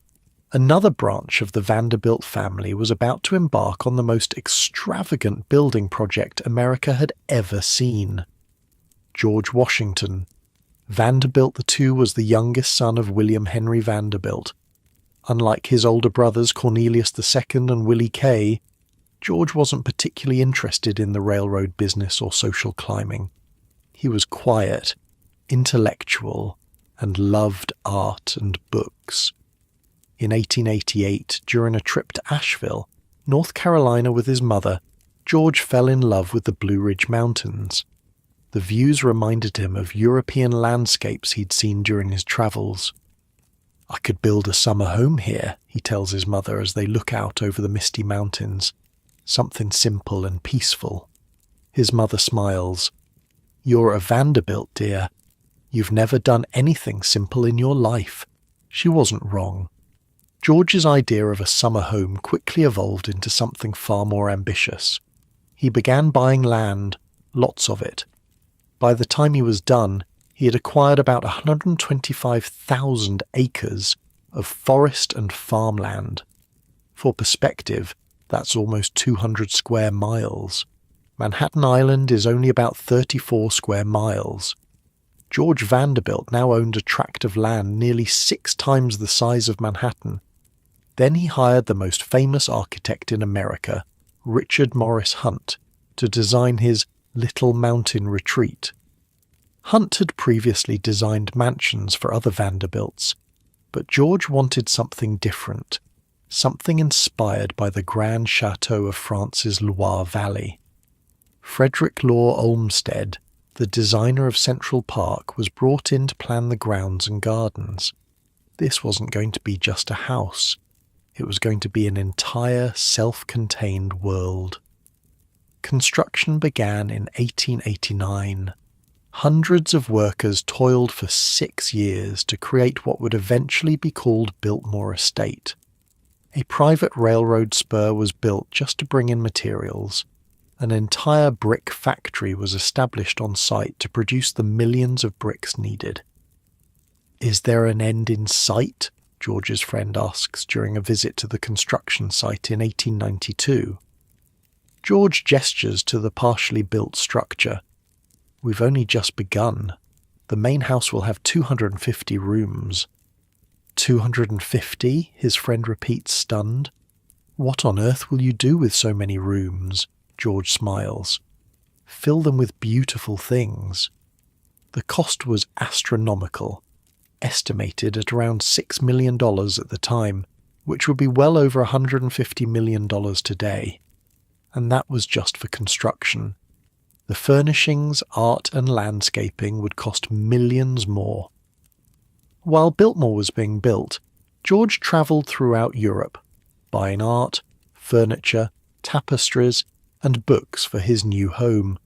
another branch of the Vanderbilt family was about to embark on the most extravagant building project America had ever seen. George Washington. Vanderbilt II was the youngest son of William Henry Vanderbilt. Unlike his older brothers Cornelius II and Willie K., George wasn't particularly interested in the railroad business or social climbing. He was quiet, intellectual, and loved art and books. In 1888, during a trip to Asheville, North Carolina with his mother, George fell in love with the Blue Ridge Mountains. The views reminded him of European landscapes he'd seen during his travels. "I could build a summer home here," he tells his mother as they look out over the misty mountains. "Something simple and peaceful." His mother smiles. "You're a Vanderbilt, dear. You've never done anything simple in your life." She wasn't wrong. George's idea of a summer home quickly evolved into something far more ambitious. He began buying land, lots of it. By the time he was done, he had acquired about 125,000 acres of forest and farmland. For perspective, that's almost 200 square miles. Manhattan Island is only about 34 square miles. George Vanderbilt now owned a tract of land nearly 6 times the size of Manhattan. Then he hired the most famous architect in America, Richard Morris Hunt, to design his Little Mountain Retreat. Hunt had previously designed mansions for other Vanderbilts, but George wanted something different, something inspired by the grand chateau of France's Loire Valley. Frederick Law Olmsted, the designer of Central Park, was brought in to plan the grounds and gardens. This wasn't going to be just a house. It was going to be an entire self-contained world. Construction began in 1889. Hundreds of workers toiled for 6 years to create what would eventually be called Biltmore Estate. A private railroad spur was built just to bring in materials. An entire brick factory was established on site to produce the millions of bricks needed. "Is there an end in sight?" George's friend asks during a visit to the construction site in 1892. George gestures to the partially built structure. "We've only just begun. The main house will have 250 rooms." 250? His friend repeats, stunned. "What on earth will you do with so many rooms?" George smiles. "Fill them with beautiful things." The cost was astronomical, estimated at around $6 million at the time, which would be well over $150 million today. And that was just for construction. The furnishings, art and landscaping would cost millions more. While Biltmore was being built, George travelled throughout Europe, buying art, furniture, tapestries, and books for his new home.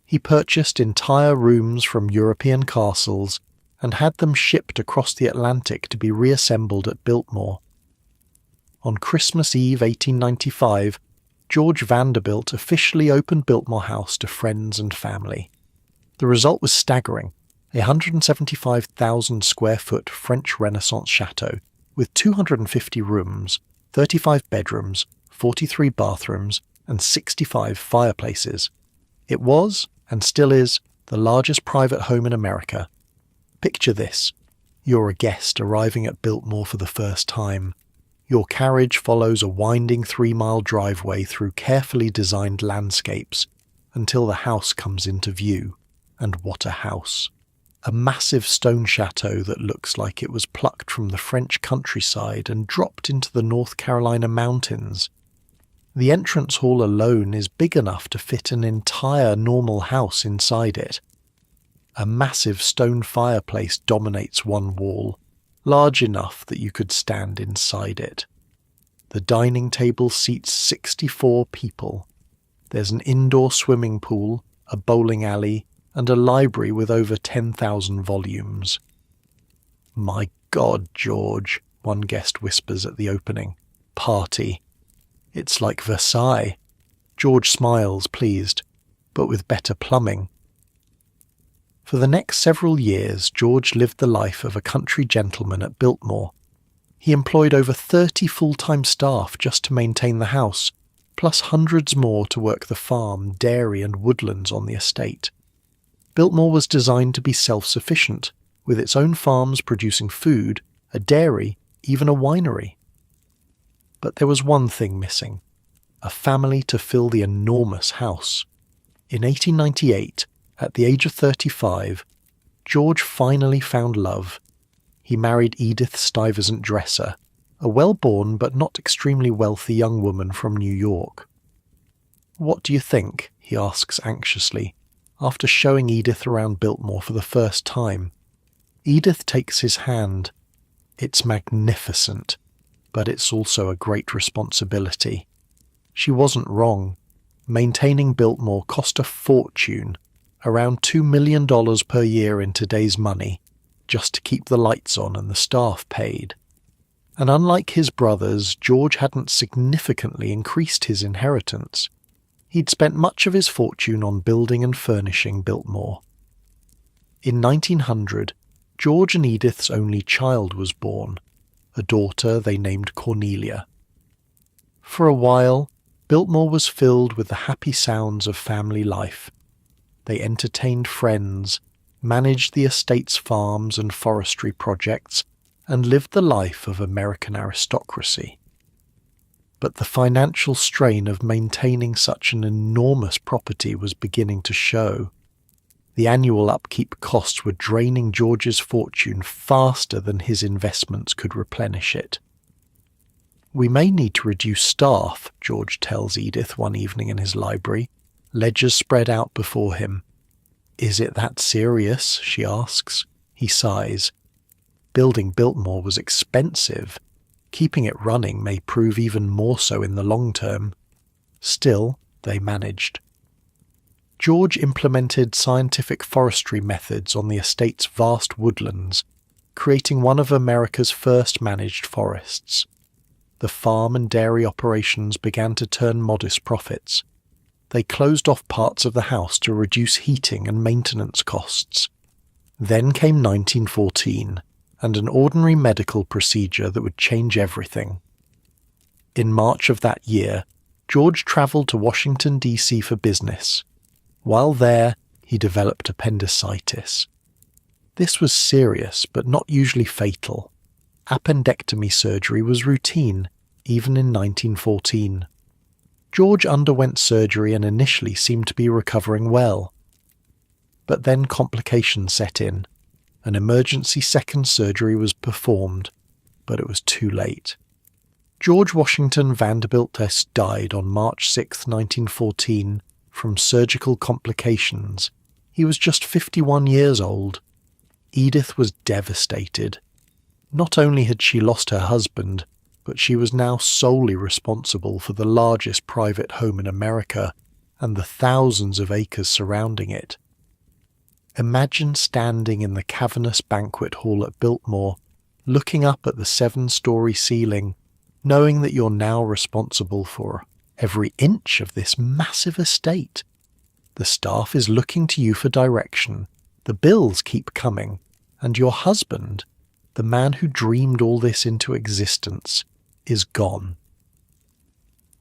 He purchased entire rooms from European castles and had them shipped across the Atlantic to be reassembled at Biltmore. On Christmas Eve 1895, George Vanderbilt officially opened Biltmore House to friends and family. The result was staggering, a 175,000 square foot French Renaissance chateau with 250 rooms, 35 bedrooms, 43 bathrooms, and 65 fireplaces. It was, and still is, the largest private home in America. Picture this. You're a guest arriving at Biltmore for the first time. Your carriage follows a winding 3-mile driveway through carefully designed landscapes until the house comes into view. And what a house. A massive stone chateau that looks like it was plucked from the French countryside and dropped into the North Carolina mountains. The entrance hall alone is big enough to fit an entire normal house inside it. A massive stone fireplace dominates one wall, large enough that you could stand inside it. The dining table seats 64 people. There's an indoor swimming pool, a bowling alley, and a library with over 10,000 volumes. "My God, George," one guest whispers at the opening. "Party." "It's like Versailles." George smiles, pleased, but with better plumbing. For the next several years, George lived the life of a country gentleman at Biltmore. He employed over 30 full-time staff just to maintain the house, plus hundreds more to work the farm, dairy and woodlands on the estate. Biltmore was designed to be self-sufficient, with its own farms producing food, a dairy, even a winery. But there was one thing missing: a family to fill the enormous house. In 1898, at the age of 35, George finally found love. He married Edith Stuyvesant Dresser, a well-born but not extremely wealthy young woman from New York. "What do you think?" he asks anxiously, after showing Edith around Biltmore for the first time. Edith takes his hand. "It's magnificent, but it's also a great responsibility." She wasn't wrong. Maintaining Biltmore cost a fortune, around $2 million per year in today's money, just to keep the lights on and the staff paid. And unlike his brothers, George hadn't significantly increased his inheritance. He'd spent much of his fortune on building and furnishing Biltmore. In 1900, George and Edith's only child was born, a daughter they named Cornelia. For a while, Biltmore was filled with the happy sounds of family life. They entertained friends, managed the estate's farms and forestry projects, and lived the life of American aristocracy. But the financial strain of maintaining such an enormous property was beginning to show. The annual upkeep costs were draining George's fortune faster than his investments could replenish it. "We may need to reduce staff," George tells Edith one evening in his library, ledgers spread out before him. "Is it that serious?" she asks. He sighs. Building Biltmore was expensive. Keeping it running may prove even more so in the long term. Still, they managed. George implemented scientific forestry methods on the estate's vast woodlands, creating one of America's first managed forests. The farm and dairy operations began to turn modest profits. They closed off parts of the house to reduce heating and maintenance costs. Then came 1914, and an ordinary medical procedure that would change everything. In March of that year, George travelled to Washington, D.C. for business. While there, he developed appendicitis. This was serious, but not usually fatal. Appendectomy surgery was routine, even in 1914. George underwent surgery and initially seemed to be recovering well. But then complications set in. An emergency second surgery was performed, but it was too late. George Washington Vanderbilt died on March 6, 1914, from surgical complications. He was just 51 years old. Edith was devastated. Not only had she lost her husband, but she was now solely responsible for the largest private home in America and the thousands of acres surrounding it. Imagine standing in the cavernous banquet hall at Biltmore, looking up at the 7-story ceiling, knowing that you're now responsible for every inch of this massive estate. The staff is looking to you for direction, the bills keep coming, and your husband, the man who dreamed all this into existence, is gone.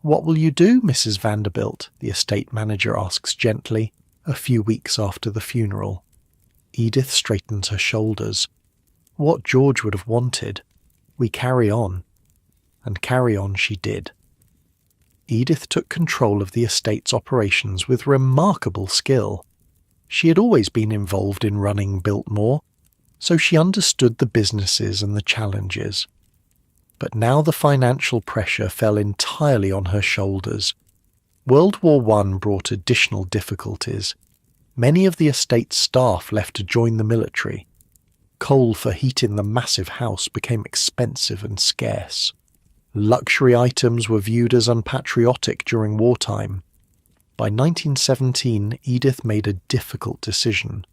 "What will you do, Mrs. Vanderbilt?" the estate manager asks gently, a few weeks after the funeral. Edith straightens her shoulders. What George would have wanted. We carry on. And carry on she did. Edith took control of the estate's operations with remarkable skill. She had always been involved in running Biltmore, so she understood the businesses and the challenges. But now the financial pressure fell entirely on her shoulders. World War I brought additional difficulties. Many of the estate's staff left to join the military. Coal for heating the massive house became expensive and scarce. Luxury items were viewed as unpatriotic during wartime. By 1917, Edith made a difficult decision.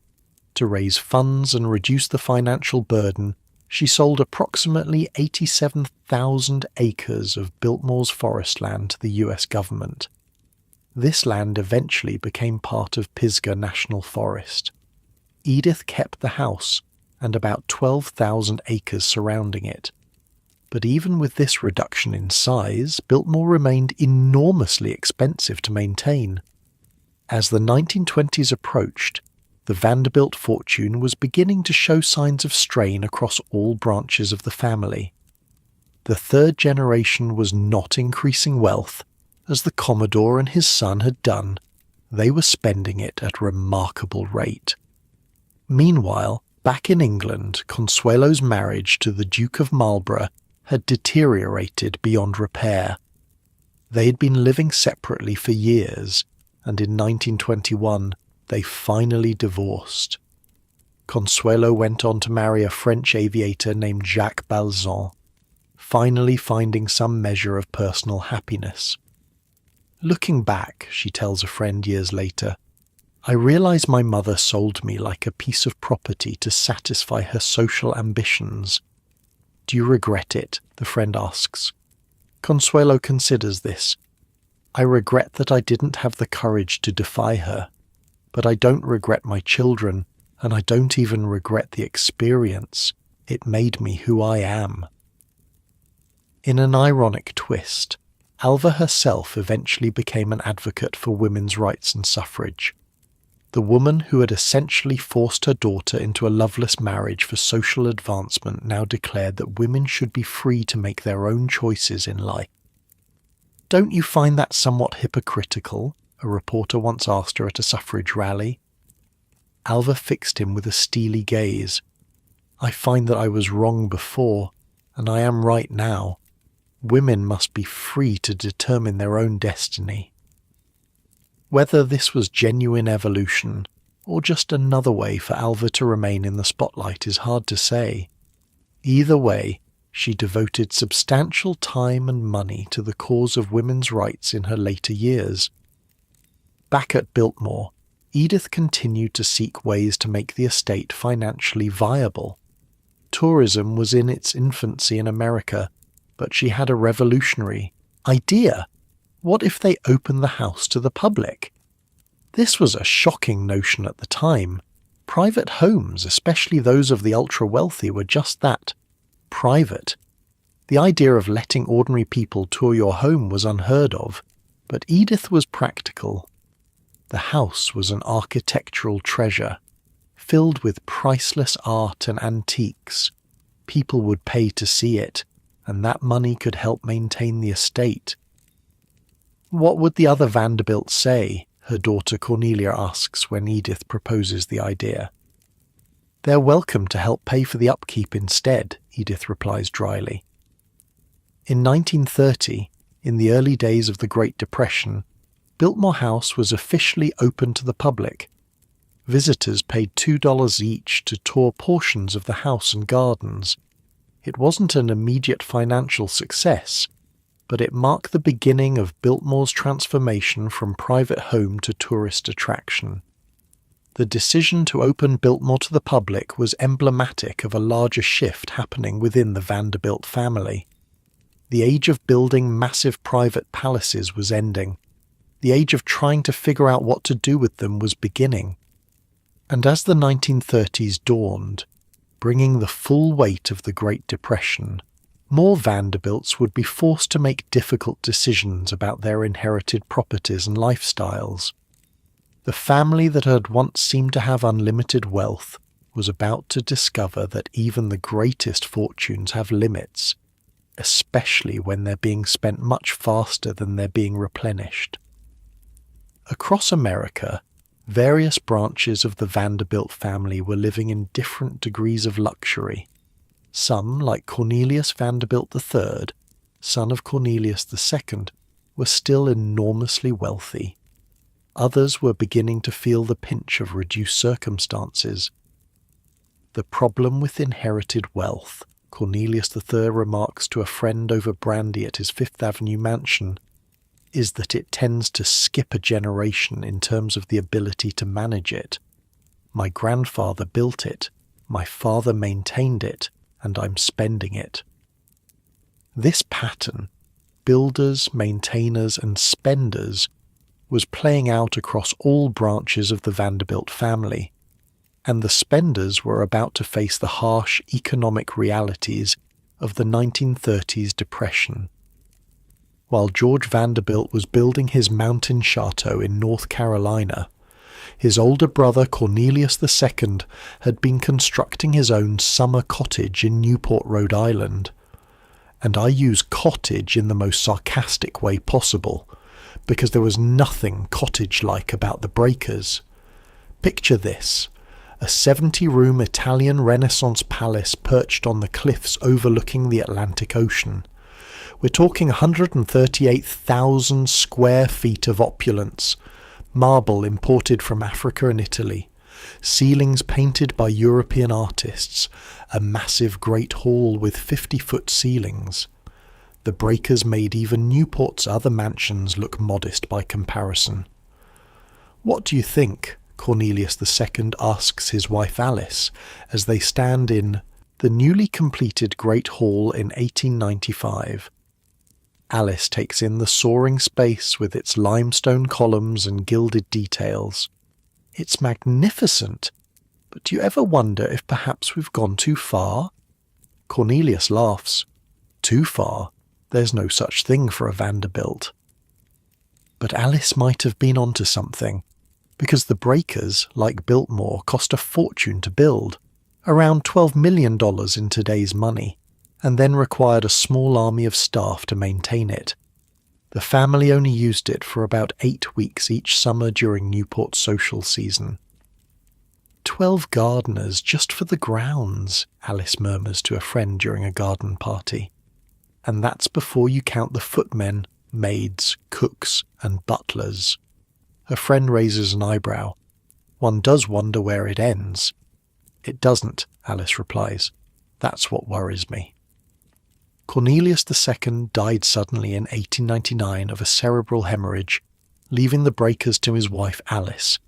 To raise funds and reduce the financial burden, she sold approximately 87,000 acres of Biltmore's forest land to the US government. This land eventually became part of Pisgah National Forest. Edith kept the house and about 12,000 acres surrounding it. But even with this reduction in size, Biltmore remained enormously expensive to maintain. As the 1920s approached, the Vanderbilt fortune was beginning to show signs of strain across all branches of the family. The third generation was not increasing wealth, as the Commodore and his son had done. They were spending it at a remarkable rate. Meanwhile, back in England, Consuelo's marriage to the Duke of Marlborough had deteriorated beyond repair. They had been living separately for years, and in 1921 they finally divorced. Consuelo went on to marry a French aviator named Jacques Balzan, finally finding some measure of personal happiness. Looking back, she tells a friend years later, I realize my mother sold me like a piece of property to satisfy her social ambitions. Do you regret it? The friend asks. Consuelo considers this. I regret that I didn't have the courage to defy her, but I don't regret my children, and I don't even regret the experience. It made me who I am. In an ironic twist, Alva herself eventually became an advocate for women's rights and suffrage. The woman who had essentially forced her daughter into a loveless marriage for social advancement now declared that women should be free to make their own choices in life. Don't you find that somewhat hypocritical? A reporter once asked her at a suffrage rally. Alva fixed him with a steely gaze. I find that I was wrong before, and I am right now. Women must be free to determine their own destiny. Whether this was genuine evolution, or just another way for Alva to remain in the spotlight is hard to say. Either way, she devoted substantial time and money to the cause of women's rights in her later years. Back at Biltmore, Edith continued to seek ways to make the estate financially viable. Tourism was in its infancy in America, but she had a revolutionary idea. What if they opened the house to the public? This was a shocking notion at the time. Private homes, especially those of the ultra-wealthy, were just that, private. The idea of letting ordinary people tour your home was unheard of, but Edith was practical. The house was an architectural treasure, filled with priceless art and antiques. People would pay to see it, and that money could help maintain the estate. What would the other Vanderbilts say? Her daughter Cornelia asks when Edith proposes the idea. They're welcome to help pay for the upkeep instead, Edith replies dryly. In 1930, in the early days of the Great Depression, Biltmore House was officially open to the public. Visitors paid $2 each to tour portions of the house and gardens. It wasn't an immediate financial success, but it marked the beginning of Biltmore's transformation from private home to tourist attraction. The decision to open Biltmore to the public was emblematic of a larger shift happening within the Vanderbilt family. The age of building massive private palaces was ending. The age of trying to figure out what to do with them was beginning. And as the 1930s dawned, bringing the full weight of the Great Depression, more Vanderbilts would be forced to make difficult decisions about their inherited properties and lifestyles. The family that had once seemed to have unlimited wealth was about to discover that even the greatest fortunes have limits, especially when they're being spent much faster than they're being replenished. Across America, various branches of the Vanderbilt family were living in different degrees of luxury. Some, like Cornelius Vanderbilt III, son of Cornelius II, were still enormously wealthy. Others were beginning to feel the pinch of reduced circumstances. The problem with inherited wealth, Cornelius III remarks to a friend over brandy at his Fifth Avenue mansion, is that it tends to skip a generation in terms of the ability to manage it. My grandfather built it, my father maintained it, and I'm spending it. This pattern, builders, maintainers, and spenders, was playing out across all branches of the Vanderbilt family, and the spenders were about to face the harsh economic realities of the 1930s depression. While George Vanderbilt was building his mountain chateau in North Carolina, his older brother Cornelius II had been constructing his own summer cottage in Newport, Rhode Island. And I use cottage in the most sarcastic way possible, because there was nothing cottage-like about the breakers. Picture this: a 70-room Italian Renaissance palace perched on the cliffs overlooking the Atlantic Ocean. We're talking 138,000 square feet of opulence, marble imported from Africa and Italy, ceilings painted by European artists, a massive great hall with 50-foot ceilings. The breakers made even Newport's other mansions look modest by comparison. "What do you think?" Cornelius II asks his wife Alice as they stand in the newly completed Great Hall in 1895. Alice takes in the soaring space with its limestone columns and gilded details. "It's magnificent, but do you ever wonder if perhaps we've gone too far?" Cornelius laughs. "Too far? There's no such thing for a Vanderbilt." But Alice might have been onto something, because the breakers, like Biltmore, cost a fortune to build, around $12 million in today's money, and then required a small army of staff to maintain it. The family only used it for about 8 weeks each summer during Newport's social season. 12 gardeners just for the grounds," Alice murmurs to a friend during a garden party. And that's before you count the footmen, maids, cooks, and butlers. Her friend raises an eyebrow. "One does wonder where it ends." "It doesn't," Alice replies. "That's what worries me." Cornelius II died suddenly in 1899 of a cerebral hemorrhage, leaving the breakers to his wife Alice.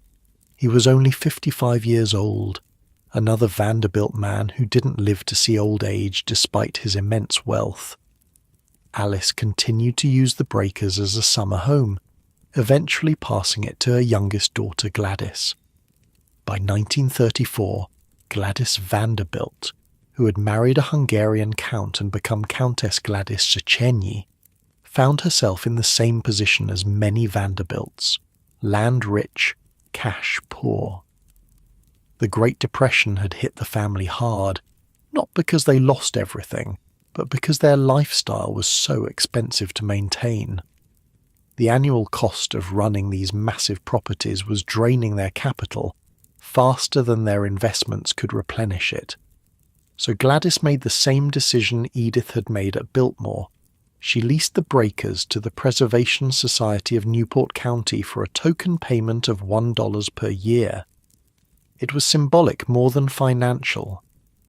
He was only 55 years old, another Vanderbilt man who didn't live to see old age despite his immense wealth. Alice continued to use the breakers as a summer home, eventually passing it to her youngest daughter Gladys. By 1934, Gladys Vanderbilt, who had married a Hungarian count and become Countess Gladys Szechenyi, found herself in the same position as many Vanderbilts, land rich, cash poor. The Great Depression had hit the family hard, not because they lost everything, but because their lifestyle was so expensive to maintain. The annual cost of running these massive properties was draining their capital faster than their investments could replenish it. So Gladys made the same decision Edith had made at Biltmore. She leased the breakers to the Preservation Society of Newport County for a token payment of $1 per year. It was symbolic more than financial,